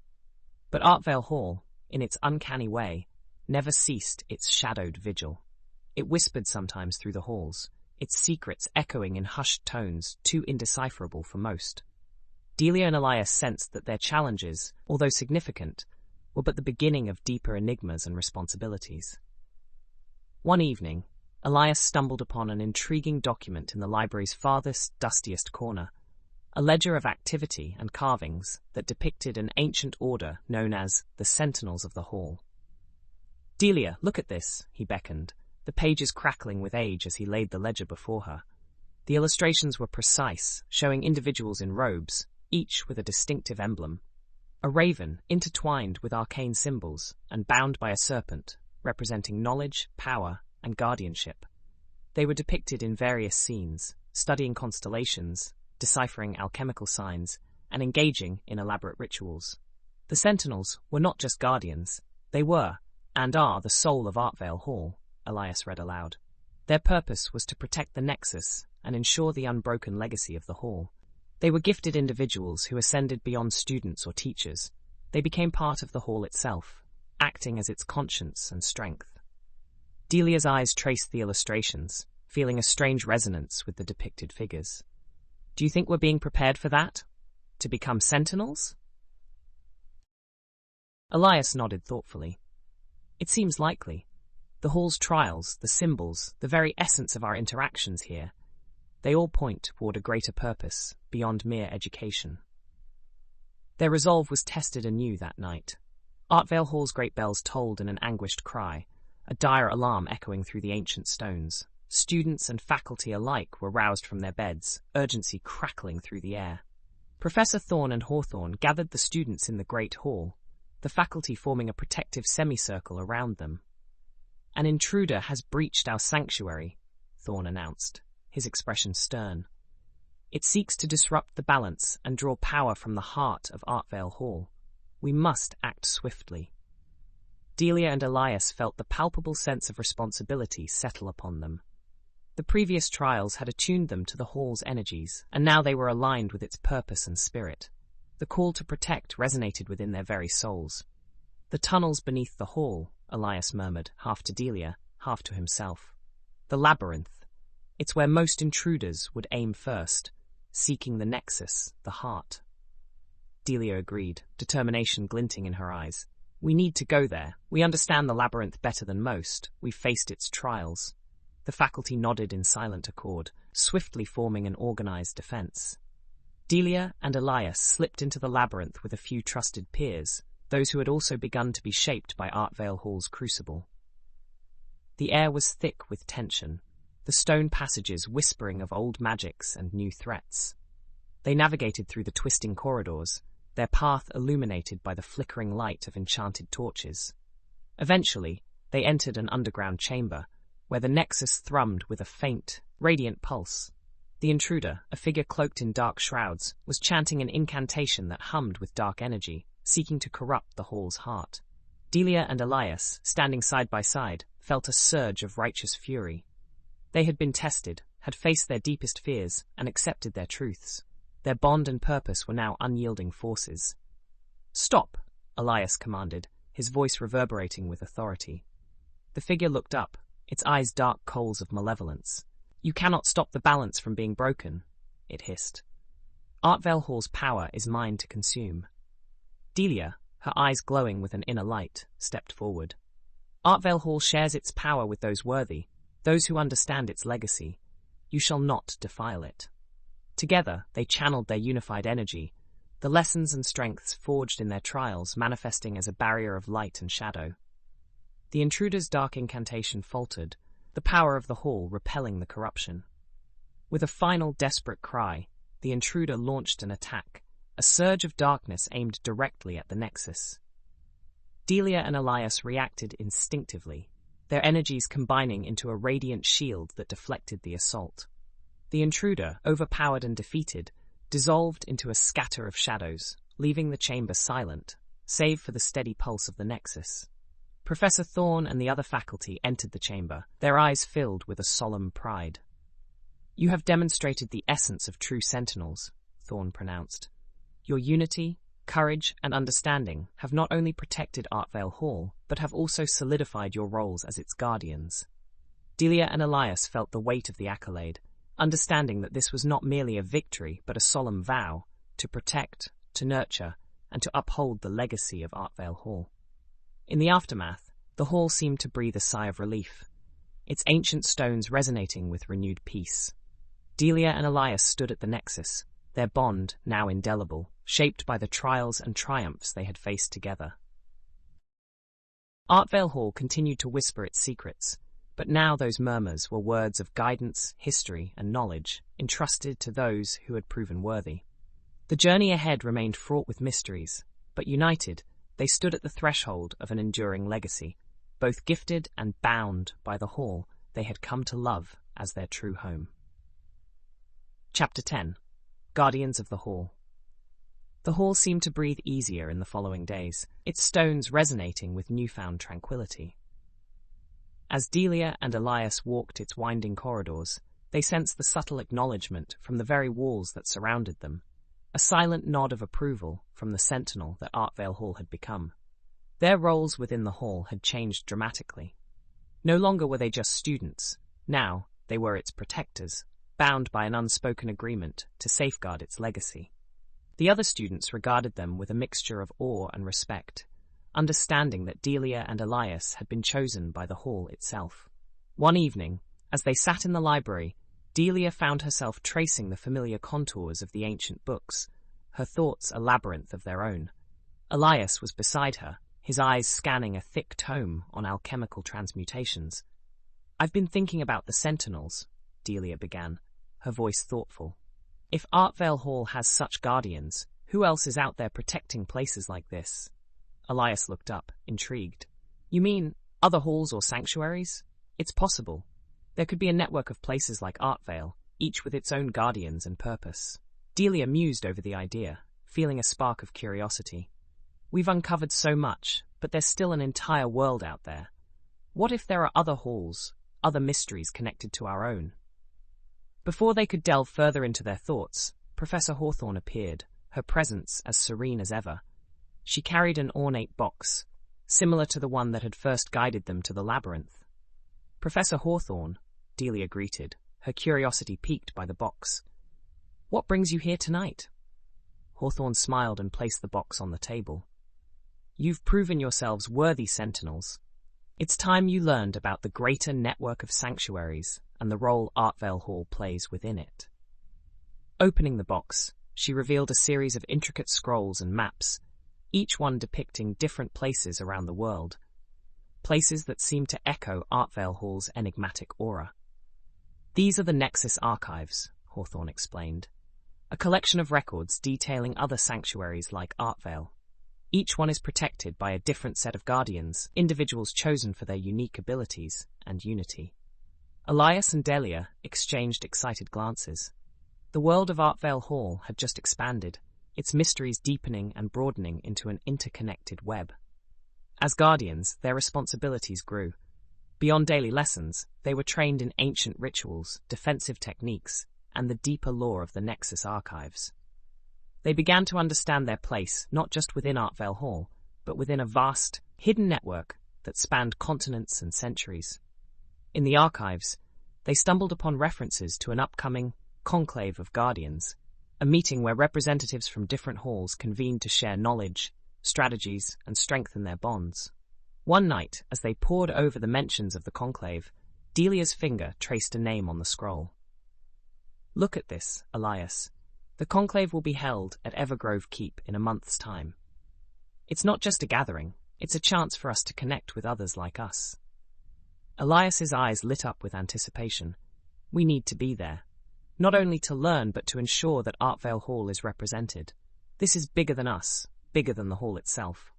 But Artvale Hall, in its uncanny way, never ceased its shadowed vigil. It whispered sometimes through the halls, its secrets echoing in hushed tones too indecipherable for most. Delia and Elias sensed that their challenges, although significant, were but the beginning of deeper enigmas and responsibilities. One evening, Elias stumbled upon an intriguing document in the library's farthest, dustiest corner, a ledger of activity and carvings that depicted an ancient order known as the Sentinels of the Hall. "Delia, look at this," he beckoned, the pages crackling with age as he laid the ledger before her. The illustrations were precise, showing individuals in robes, each with a distinctive emblem. A raven, intertwined with arcane symbols, and bound by a serpent, representing knowledge, power, and guardianship. They were depicted in various scenes, studying constellations, deciphering alchemical signs, and engaging in elaborate rituals. The Sentinels were not just guardians, they were, and are, the soul of Artvale Hall, Elias read aloud. Their purpose was to protect the Nexus and ensure the unbroken legacy of the Hall. They were gifted individuals who ascended beyond students or teachers. They became part of the Hall itself, acting as its conscience and strength. Delia's eyes traced the illustrations, feeling a strange resonance with the depicted figures. "Do you think we're being prepared for that? To become Sentinels?" Elias nodded thoughtfully. "It seems likely. The Hall's trials, the symbols, the very essence of our interactions here, they all point toward a greater purpose, beyond mere education." Their resolve was tested anew that night. Artvale Hall's great bells tolled in an anguished cry, a dire alarm echoing through the ancient stones. Students and faculty alike were roused from their beds, urgency crackling through the air. Professor Thorne and Hawthorne gathered the students in the great hall, the faculty forming a protective semicircle around them. "An intruder has breached our sanctuary," Thorne announced, his expression stern. "It seeks to disrupt the balance and draw power from the heart of Artvale Hall. We must act swiftly." Delia and Elias felt the palpable sense of responsibility settle upon them. The previous trials had attuned them to the Hall's energies, and now they were aligned with its purpose and spirit. The call to protect resonated within their very souls. "The tunnels beneath the Hall," Elias murmured, half to Delia, half to himself. "The labyrinth. It's where most intruders would aim first, seeking the nexus, the heart." Delia agreed, determination glinting in her eyes. "We need to go there. We understand the labyrinth better than most. We've faced its trials." The faculty nodded in silent accord, swiftly forming an organized defense. Delia and Elias slipped into the labyrinth with a few trusted peers, those who had also begun to be shaped by Artvale Hall's crucible. The air was thick with tension, the stone passages whispering of old magics and new threats. They navigated through the twisting corridors, their path illuminated by the flickering light of enchanted torches. Eventually, they entered an underground chamber, where the nexus thrummed with a faint, radiant pulse. The intruder, a figure cloaked in dark shrouds, was chanting an incantation that hummed with dark energy, seeking to corrupt the hall's heart. Delia and Elias, standing side by side, felt a surge of righteous fury. They had been tested, had faced their deepest fears, and accepted their truths. Their bond and purpose were now unyielding forces. "Stop," Elias commanded, his voice reverberating with authority. The figure looked up, its eyes dark coals of malevolence. "You cannot stop the balance from being broken," it hissed. "Artvale Hall's power is mine to consume." Delia, her eyes glowing with an inner light, stepped forward. "Artvale Hall shares its power with those worthy, those who understand its legacy. You shall not defile it." Together, they channeled their unified energy, the lessons and strengths forged in their trials manifesting as a barrier of light and shadow. The intruder's dark incantation faltered, the power of the hall repelling the corruption. With a final desperate cry, the intruder launched an attack, a surge of darkness aimed directly at the nexus. Delia and Elias reacted instinctively, their energies combining into a radiant shield that deflected the assault. The intruder, overpowered and defeated, dissolved into a scatter of shadows, leaving the chamber silent, save for the steady pulse of the nexus. Professor Thorne and the other faculty entered the chamber, their eyes filled with a solemn pride. "You have demonstrated the essence of true sentinels," Thorne pronounced. "Your unity, courage, and understanding have not only protected Artvale Hall, but have also solidified your roles as its guardians." Delia and Elias felt the weight of the accolade, understanding that this was not merely a victory but a solemn vow to protect, to nurture, and to uphold the legacy of Artvale Hall. In the aftermath, the hall seemed to breathe a sigh of relief, its ancient stones resonating with renewed peace. Delia and Elias stood at the nexus, their bond now indelible, shaped by the trials and triumphs they had faced together. Artvale Hall continued to whisper its secrets, but now those murmurs were words of guidance, history, and knowledge, entrusted to those who had proven worthy. The journey ahead remained fraught with mysteries, but united, they stood at the threshold of an enduring legacy, both gifted and bound by the hall they had come to love as their true home. Chapter 10. Guardians of the Hall. The hall seemed to breathe easier in the following days, its stones resonating with newfound tranquility. As Delia and Elias walked its winding corridors, they sensed the subtle acknowledgement from the very walls that surrounded them, a silent nod of approval from the sentinel that Artvale Hall had become. Their roles within the hall had changed dramatically. No longer were they just students, now they were its protectors, bound by an unspoken agreement to safeguard its legacy. The other students regarded them with a mixture of awe and respect, understanding that Delia and Elias had been chosen by the hall itself. One evening, as they sat in the library, Delia found herself tracing the familiar contours of the ancient books, her thoughts a labyrinth of their own. Elias was beside her, his eyes scanning a thick tome on alchemical transmutations. "I've been thinking about the sentinels," Delia began, her voice thoughtful. "If Artvale Hall has such guardians, who else is out there protecting places like this?" Elias looked up, intrigued. "You mean other halls or sanctuaries? It's possible. There could be a network of places like Artvale, each with its own guardians and purpose." Delia mused over the idea, feeling a spark of curiosity. "We've uncovered so much, but there's still an entire world out there. What if there are other halls, other mysteries connected to our own?" Before they could delve further into their thoughts, Professor Hawthorne appeared, her presence as serene as ever. She carried an ornate box, similar to the one that had first guided them to the labyrinth. "Professor Hawthorne," Delia greeted, her curiosity piqued by the box. "What brings you here tonight?" Hawthorne smiled and placed the box on the table. "You've proven yourselves worthy sentinels. It's time you learned about the greater network of sanctuaries and the role Artvale Hall plays within it." Opening the box, she revealed a series of intricate scrolls and maps, each one depicting different places around the world, places that seemed to echo Artvale Hall's enigmatic aura. "These are the Nexus archives," Hawthorne explained, a collection of records detailing other sanctuaries like Artvale. Each one is protected by a different set of guardians, individuals chosen for their unique abilities and unity. Elias and Delia exchanged excited glances. The world of Artvale Hall had just expanded, its mysteries deepening and broadening into an interconnected web. As guardians, their responsibilities grew. Beyond daily lessons, they were trained in ancient rituals, defensive techniques, and the deeper lore of the Nexus archives. They began to understand their place not just within Artvale Hall, but within a vast, hidden network that spanned continents and centuries. In the archives, they stumbled upon references to an upcoming conclave of guardians, a meeting where representatives from different halls convened to share knowledge, strategies, and strengthen their bonds. One night, as they pored over the mentions of the conclave, Delia's finger traced a name on the scroll. "Look at this, Elias. The conclave will be held at Evergrove Keep in a month's time. It's not just a gathering, it's a chance for us to connect with others like us." Elias's eyes lit up with anticipation. "We need to be there. Not only to learn, but to ensure that Artvale Hall is represented. This is bigger than us, bigger than the hall itself."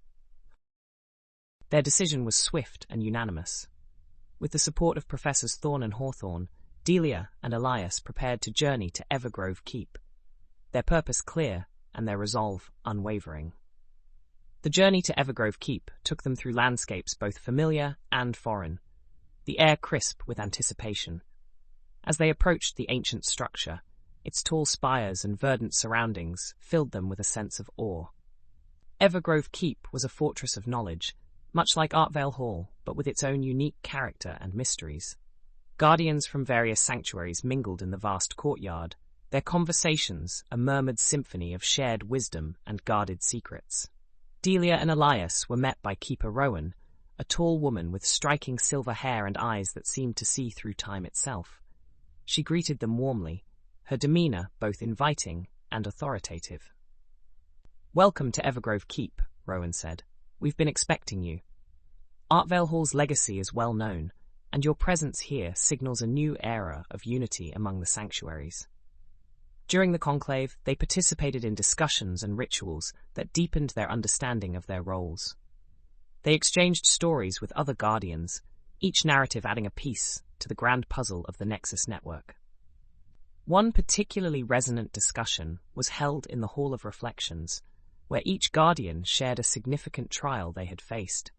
Their decision was swift and unanimous. With the support of Professors Thorne and Hawthorne, Delia and Elias prepared to journey to Evergrove Keep, their purpose clear and their resolve unwavering. The journey to Evergrove Keep took them through landscapes both familiar and foreign, the air crisp with anticipation. As they approached the ancient structure, its tall spires and verdant surroundings filled them with a sense of awe. Evergrove Keep was a fortress of knowledge, much like Artvale Hall, but with its own unique character and mysteries. Guardians from various sanctuaries mingled in the vast courtyard, their conversations a murmured symphony of shared wisdom and guarded secrets. Delia and Elias were met by Keeper Rowan, a tall woman with striking silver hair and eyes that seemed to see through time itself. She greeted them warmly, her demeanor both inviting and authoritative. "Welcome to Evergrove Keep," Rowan said. "We've been expecting you. Artvale Hall's legacy is well known, and your presence here signals a new era of unity among the sanctuaries." During the conclave, they participated in discussions and rituals that deepened their understanding of their roles. They exchanged stories with other guardians, each narrative adding a piece to the grand puzzle of the Nexus network. One particularly resonant discussion was held in the Hall of Reflections, where each guardian shared a significant trial they had faced.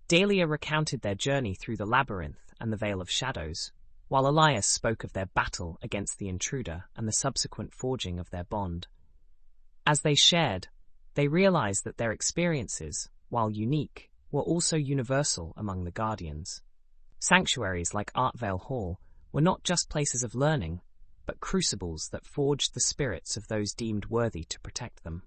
Delia recounted their journey through the labyrinth and the Veil of Shadows, while Elias spoke of their battle against the intruder and the subsequent forging of their bond. As they shared, they realized that their experiences, while unique, were also universal among the guardians. Sanctuaries like Artvale Hall were not just places of learning, but crucibles that forged the spirits of those deemed worthy to protect them.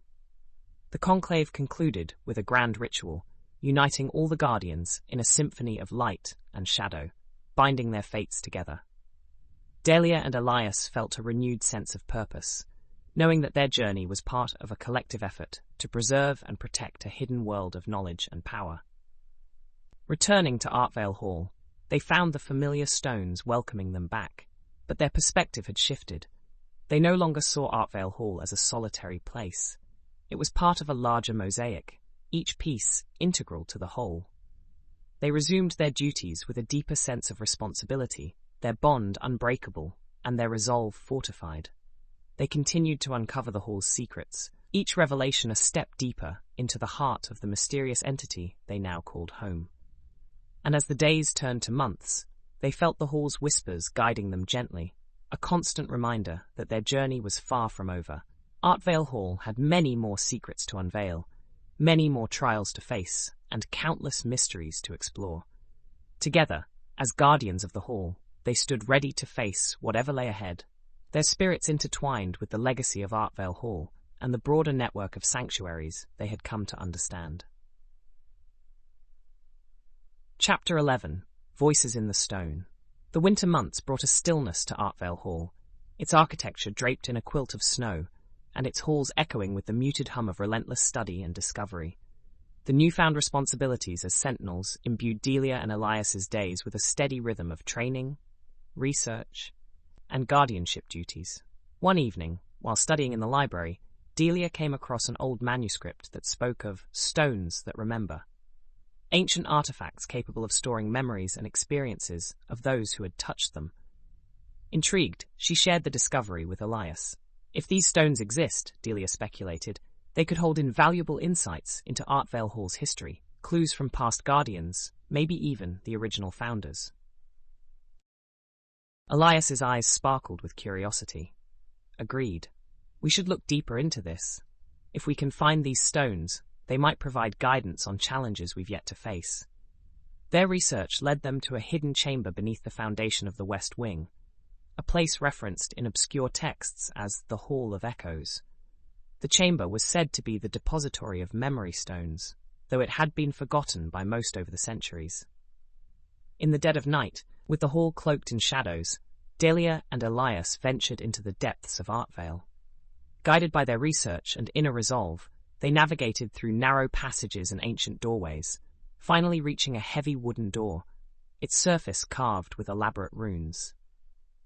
The conclave concluded with a grand ritual, uniting all the guardians in a symphony of light and shadow, binding their fates together. Delia and Elias felt a renewed sense of purpose, knowing that their journey was part of a collective effort to preserve and protect a hidden world of knowledge and power. Returning to Artvale Hall, they found the familiar stones welcoming them back, but their perspective had shifted. They no longer saw Artvale Hall as a solitary place. It was part of a larger mosaic, each piece integral to the whole. They resumed their duties with a deeper sense of responsibility, their bond unbreakable, and their resolve fortified. They continued to uncover the hall's secrets, each revelation a step deeper into the heart of the mysterious entity they now called home. And as the days turned to months, they felt the hall's whispers guiding them gently, a constant reminder that their journey was far from over. Artvale Hall had many more secrets to unveil, many more trials to face, and countless mysteries to explore. Together, as guardians of the hall, they stood ready to face whatever lay ahead, their spirits intertwined with the legacy of Artvale Hall and the broader network of sanctuaries they had come to understand. Chapter 11. Voices in the Stone. The winter months brought a stillness to Artvale Hall, its architecture draped in a quilt of snow, and its halls echoing with the muted hum of relentless study and discovery. The newfound responsibilities as sentinels imbued Delia and Elias's days with a steady rhythm of training, research, and guardianship duties. One evening, While studying in the library, Delia came across an old manuscript that spoke of stones that remember, ancient artifacts capable of storing memories and experiences of those who had touched them. Intrigued, she shared the discovery with Elias. If these stones exist, Delia speculated, they could hold invaluable insights into Artvale Hall's history, clues from past guardians, maybe even the original founders. Elias's eyes sparkled with curiosity. Agreed. We should look deeper into this. If we can find these stones, they might provide guidance on challenges we've yet to face. Their research led them to a hidden chamber beneath the foundation of the West Wing, a place referenced in obscure texts as the Hall of Echoes. The chamber was said to be the depository of memory stones, though it had been forgotten by most over the centuries. In the dead of night, with the hall cloaked in shadows, Delia and Elias ventured into the depths of Artvale. Guided by their research and inner resolve, they navigated through narrow passages and ancient doorways, finally reaching a heavy wooden door, its surface carved with elaborate runes.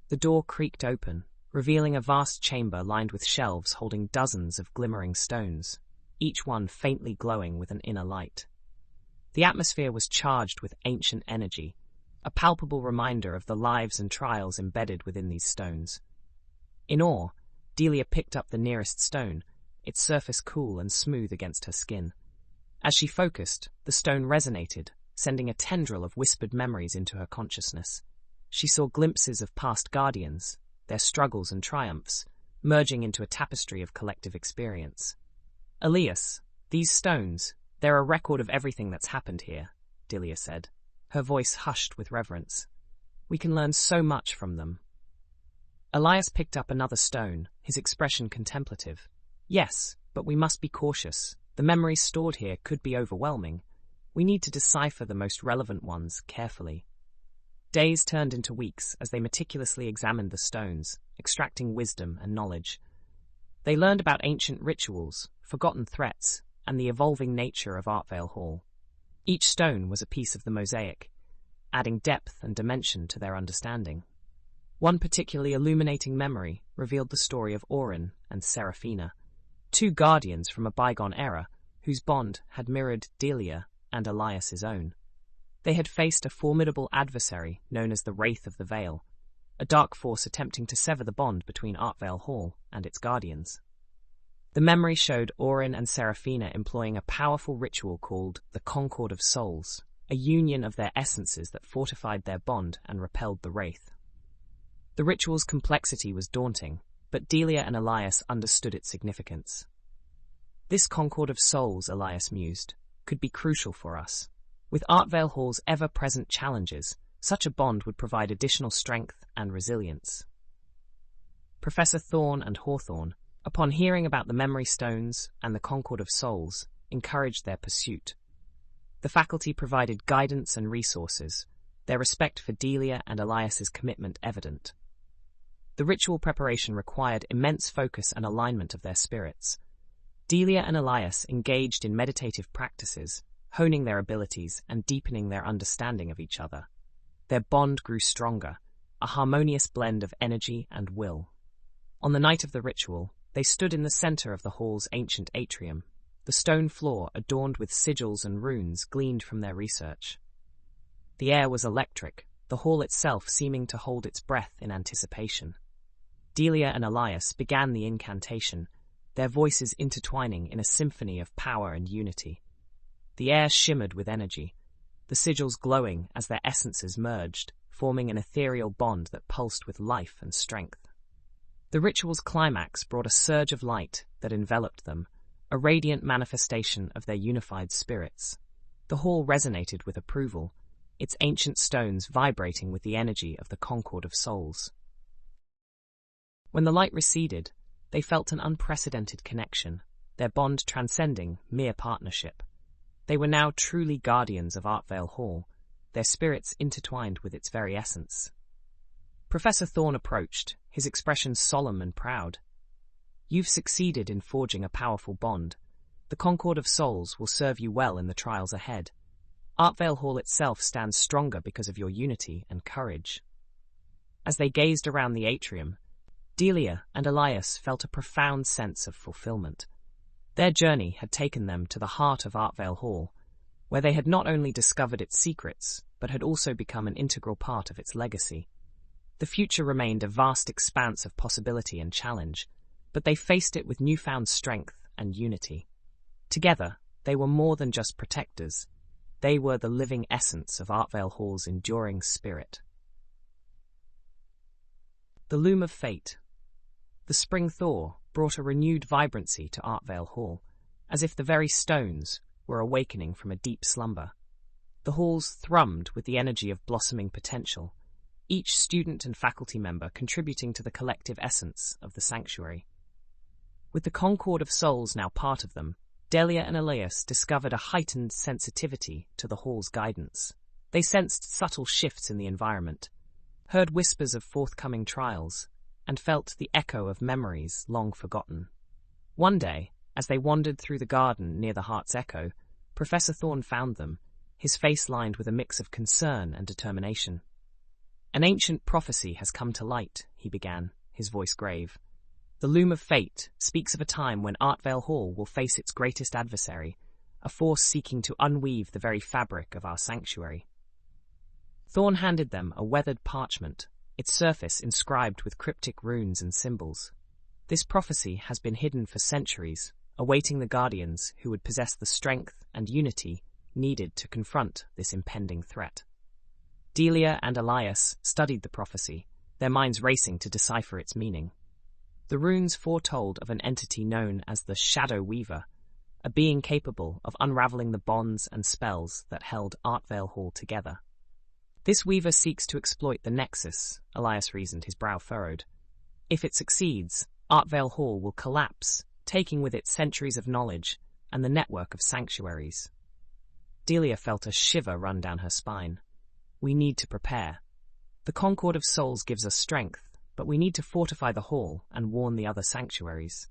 The door creaked open, revealing a vast chamber lined with shelves holding dozens of glimmering stones, each one faintly glowing with an inner light. The atmosphere was charged with ancient energy, a palpable reminder of the lives and trials embedded within these stones. In awe, Delia picked up the nearest stone, its surface cool and smooth against her skin. As she focused, the stone resonated, sending a tendril of whispered memories into her consciousness. She saw glimpses of past guardians, their struggles and triumphs, merging into a tapestry of collective experience. Elias, these stones, they're a record of everything that's happened here, Delia said, her voice hushed with reverence. We can learn so much from them. Elias picked up another stone, his expression contemplative. Yes, but we must be cautious. The memories stored here could be overwhelming. We need to decipher the most relevant ones carefully. Days turned into weeks as they meticulously examined the stones, extracting wisdom and knowledge. They learned about ancient rituals, forgotten threats, and the evolving nature of Artvale Hall. Each stone was a piece of the mosaic, adding depth and dimension to their understanding. One particularly illuminating memory revealed the story of Orin and Seraphina, two guardians from a bygone era whose bond had mirrored Delia and Elias's own. They had faced a formidable adversary known as the Wraith of the Veil, a dark force attempting to sever the bond between Artvale Hall and its guardians. The memory showed Orin and Seraphina employing a powerful ritual called the Concord of Souls, a union of their essences that fortified their bond and repelled the Wraith. The ritual's complexity was daunting, but Delia and Elias understood its significance. This Concord of Souls, Elias mused, could be crucial for us. With Artvale Hall's ever-present challenges, such a bond would provide additional strength and resilience. Professor Thorne and Hawthorne, upon hearing about the memory stones and the Concord of Souls, encouraged their pursuit. The faculty provided guidance and resources, their respect for Delia and Elias's commitment evident. The ritual preparation required immense focus and alignment of their spirits. Delia and Elias engaged in meditative practices, honing their abilities and deepening their understanding of each other. Their bond grew stronger, a harmonious blend of energy and will. On the night of the ritual, they stood in the center of the hall's ancient atrium, the stone floor adorned with sigils and runes gleaned from their research. The air was electric, the hall itself seeming to hold its breath in anticipation. Delia and Elias began the incantation, their voices intertwining in a symphony of power and unity. The air shimmered with energy, the sigils glowing as their essences merged, forming an ethereal bond that pulsed with life and strength. The ritual's climax brought a surge of light that enveloped them, a radiant manifestation of their unified spirits. The hall resonated with approval, its ancient stones vibrating with the energy of the Concord of Souls. When the light receded, they felt an unprecedented connection, their bond transcending mere partnership. They were now truly guardians of Artvale Hall, their spirits intertwined with its very essence. Professor Thorne approached, his expression solemn and proud. You've succeeded in forging a powerful bond. The Concord of Souls will serve you well in the trials ahead. Artvale Hall itself stands stronger because of your unity and courage. As they gazed around the atrium, Delia and Elias felt a profound sense of fulfillment. Their journey had taken them to the heart of Artvale Hall, where they had not only discovered its secrets, but had also become an integral part of its legacy. The future remained a vast expanse of possibility and challenge, but they faced it with newfound strength and unity. Together, they were more than just protectors. They were the living essence of Artvale Hall's enduring spirit. The Loom of Fate. The spring thaw brought a renewed vibrancy to Artvale Hall, as if the very stones were awakening from a deep slumber. The halls thrummed with the energy of blossoming potential, each student and faculty member contributing to the collective essence of the sanctuary. With the concord of souls now part of them, Delia and Elias discovered a heightened sensitivity to the hall's guidance. They sensed subtle shifts in the environment, heard whispers of forthcoming trials, and felt the echo of memories long forgotten. One day, as they wandered through the garden near the Heart's Echo, Professor Thorne found them, his face lined with a mix of concern and determination. "An ancient prophecy has come to light," he began, his voice grave. "The Loom of Fate speaks of a time when Artvale Hall will face its greatest adversary, a force seeking to unweave the very fabric of our sanctuary." Thorne handed them a weathered parchment, its surface inscribed with cryptic runes and symbols. This prophecy has been hidden for centuries, awaiting the guardians who would possess the strength and unity needed to confront this impending threat. Delia and Elias studied the prophecy, their minds racing to decipher its meaning. The runes foretold of an entity known as the Shadow Weaver, a being capable of unraveling the bonds and spells that held Artvale Hall together. "This weaver seeks to exploit the nexus," Elias reasoned, his brow furrowed. "If it succeeds, Artvale Hall will collapse, taking with it centuries of knowledge and the network of sanctuaries." Delia felt a shiver run down her spine. "We need to prepare. The Concord of Souls gives us strength, but we need to fortify the hall and warn the other sanctuaries."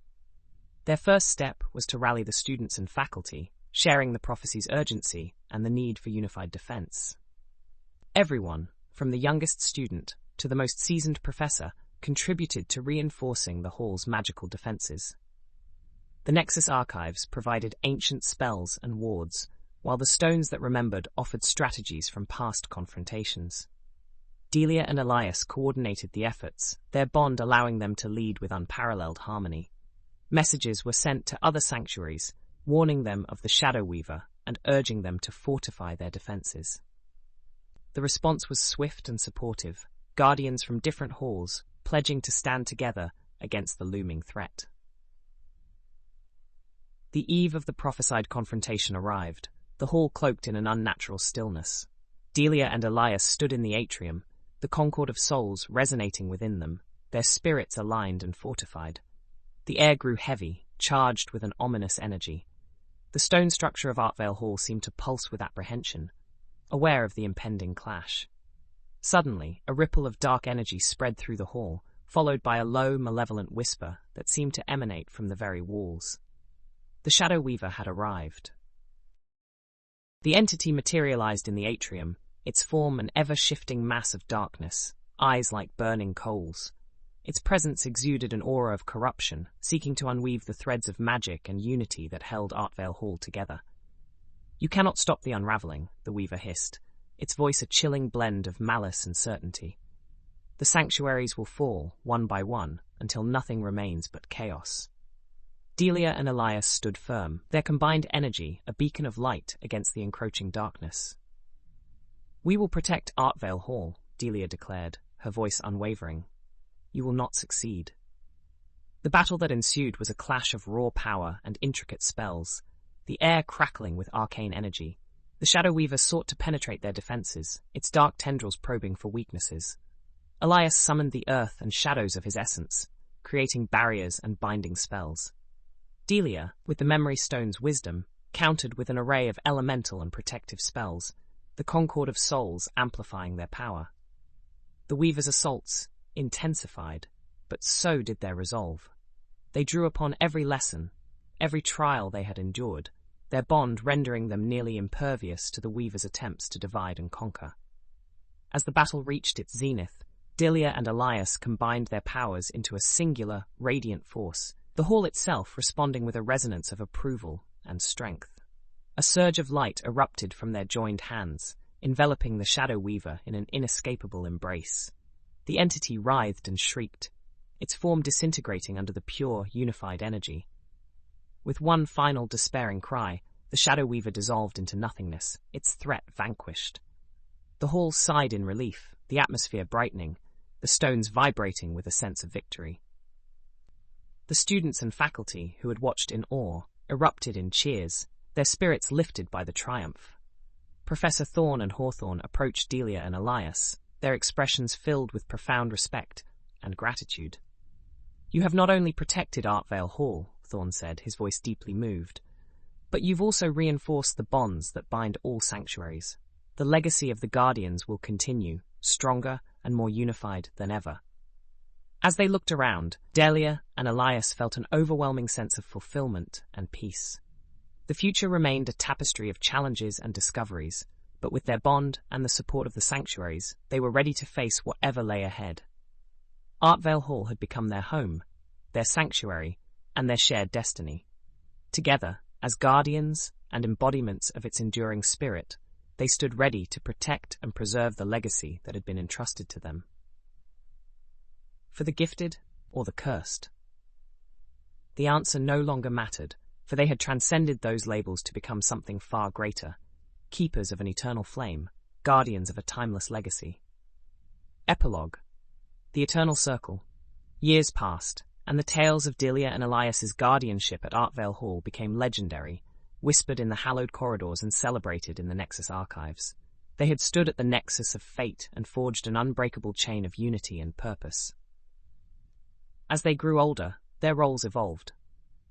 Their first step was to rally the students and faculty, sharing the prophecy's urgency and the need for unified defense. Everyone, from the youngest student to the most seasoned professor, contributed to reinforcing the hall's magical defenses. The Nexus archives provided ancient spells and wards, while the stones that remembered offered strategies from past confrontations. Delia and Elias coordinated the efforts, their bond allowing them to lead with unparalleled harmony. Messages were sent to other sanctuaries, warning them of the Shadow Weaver and urging them to fortify their defenses. The response was swift and supportive, guardians from different halls pledging to stand together against the looming threat. The eve of the prophesied confrontation arrived, the hall cloaked in an unnatural stillness. Delia and Elias stood in the atrium, the concord of souls resonating within them, their spirits aligned and fortified. The air grew heavy, charged with an ominous energy. The stone structure of Artvale Hall seemed to pulse with apprehension, aware of the impending clash. Suddenly, a ripple of dark energy spread through the hall, followed by a low, malevolent whisper that seemed to emanate from the very walls. The Shadow Weaver had arrived. The entity materialized in the atrium, its form an ever-shifting mass of darkness, eyes like burning coals. Its presence exuded an aura of corruption, seeking to unweave the threads of magic and unity that held Artvale Hall together. "You cannot stop the unraveling," the Weaver hissed, its voice a chilling blend of malice and certainty. "The sanctuaries will fall, one by one, until nothing remains but chaos." Delia and Elias stood firm, their combined energy a beacon of light against the encroaching darkness. "We will protect Artvale Hall," Delia declared, her voice unwavering. "You will not succeed." The battle that ensued was a clash of raw power and intricate spells, the air crackling with arcane energy. The Shadow Weaver sought to penetrate their defenses, its dark tendrils probing for weaknesses. Elias summoned the earth and shadows of his essence, creating barriers and binding spells. Delia, with the Memory Stone's wisdom, countered with an array of elemental and protective spells, the Concord of Souls amplifying their power. The Weaver's assaults intensified, but so did their resolve. They drew upon every lesson, every trial they had endured, their bond rendering them nearly impervious to the Weaver's attempts to divide and conquer. As the battle reached its zenith, Delia and Elias combined their powers into a singular, radiant force, the hall itself responding with a resonance of approval and strength. A surge of light erupted from their joined hands, enveloping the Shadow Weaver in an inescapable embrace. The entity writhed and shrieked, its form disintegrating under the pure, unified energy. With one final despairing cry, the Shadow Weaver dissolved into nothingness, its threat vanquished. The hall sighed in relief, the atmosphere brightening, the stones vibrating with a sense of victory. The students and faculty, who had watched in awe, erupted in cheers, their spirits lifted by the triumph. Professor Thorne and Hawthorne approached Delia and Elias, their expressions filled with profound respect and gratitude. "You have not only protected Artvale Hall," Thorne said, his voice deeply moved, "but you've also reinforced the bonds that bind all sanctuaries. The legacy of the Guardians will continue, stronger and more unified than ever." As they looked around, Delia and Elias felt an overwhelming sense of fulfillment and peace. The future remained a tapestry of challenges and discoveries, but with their bond and the support of the sanctuaries, they were ready to face whatever lay ahead. Artvale Hall had become their home, their sanctuary, and their shared destiny. Together, as guardians and embodiments of its enduring spirit, they stood ready to protect and preserve the legacy that had been entrusted to them. For the gifted or the cursed? The answer no longer mattered, for they had transcended those labels to become something far greater, keepers of an eternal flame, guardians of a timeless legacy. Epilogue. The Eternal Circle. Years passed, and the tales of Delia and Elias's guardianship at Artvale Hall became legendary, whispered in the hallowed corridors and celebrated in the Nexus archives. They had stood at the nexus of fate and forged an unbreakable chain of unity and purpose. As they grew older, their roles evolved.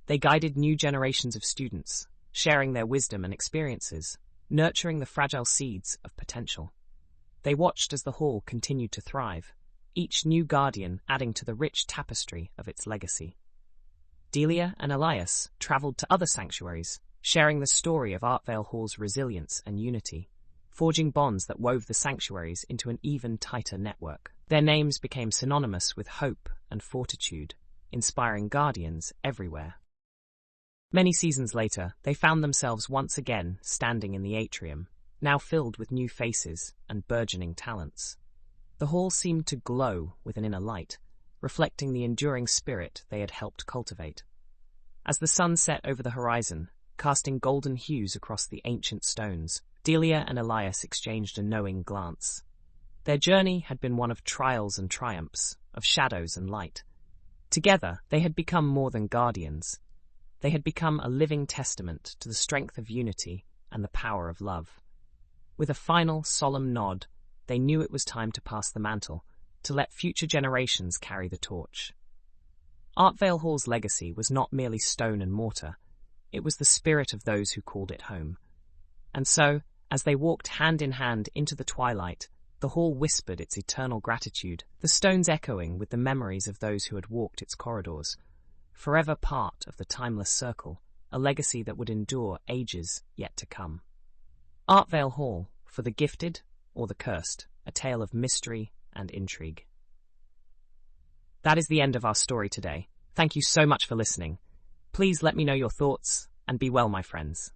They guided new generations of students, sharing their wisdom and experiences, nurturing the fragile seeds of potential. They watched as the hall continued to thrive, each new guardian adding to the rich tapestry of its legacy. Delia and Elias traveled to other sanctuaries, sharing the story of Artvale Hall's resilience and unity, forging bonds that wove the sanctuaries into an even tighter network. Their names became synonymous with hope and fortitude, inspiring guardians everywhere. Many seasons later, they found themselves once again standing in the atrium, now filled with new faces and burgeoning talents. The hall seemed to glow with an inner light, reflecting the enduring spirit they had helped cultivate. As the sun set over the horizon, casting golden hues across the ancient stones, Delia and Elias exchanged a knowing glance. Their journey had been one of trials and triumphs, of shadows and light. Together, they had become more than guardians. They had become a living testament to the strength of unity and the power of love. With a final, solemn nod, they knew it was time to pass the mantle, to let future generations carry the torch. Artvale Hall's legacy was not merely stone and mortar, it was the spirit of those who called it home. And so, as they walked hand in hand into the twilight, the hall whispered its eternal gratitude, the stones echoing with the memories of those who had walked its corridors, forever part of the timeless circle, a legacy that would endure ages yet to come. Artvale Hall, for the gifted or the cursed, a tale of mystery and intrigue. That is the end of our story today. Thank you so much for listening. Please let me know your thoughts, and be well, my friends.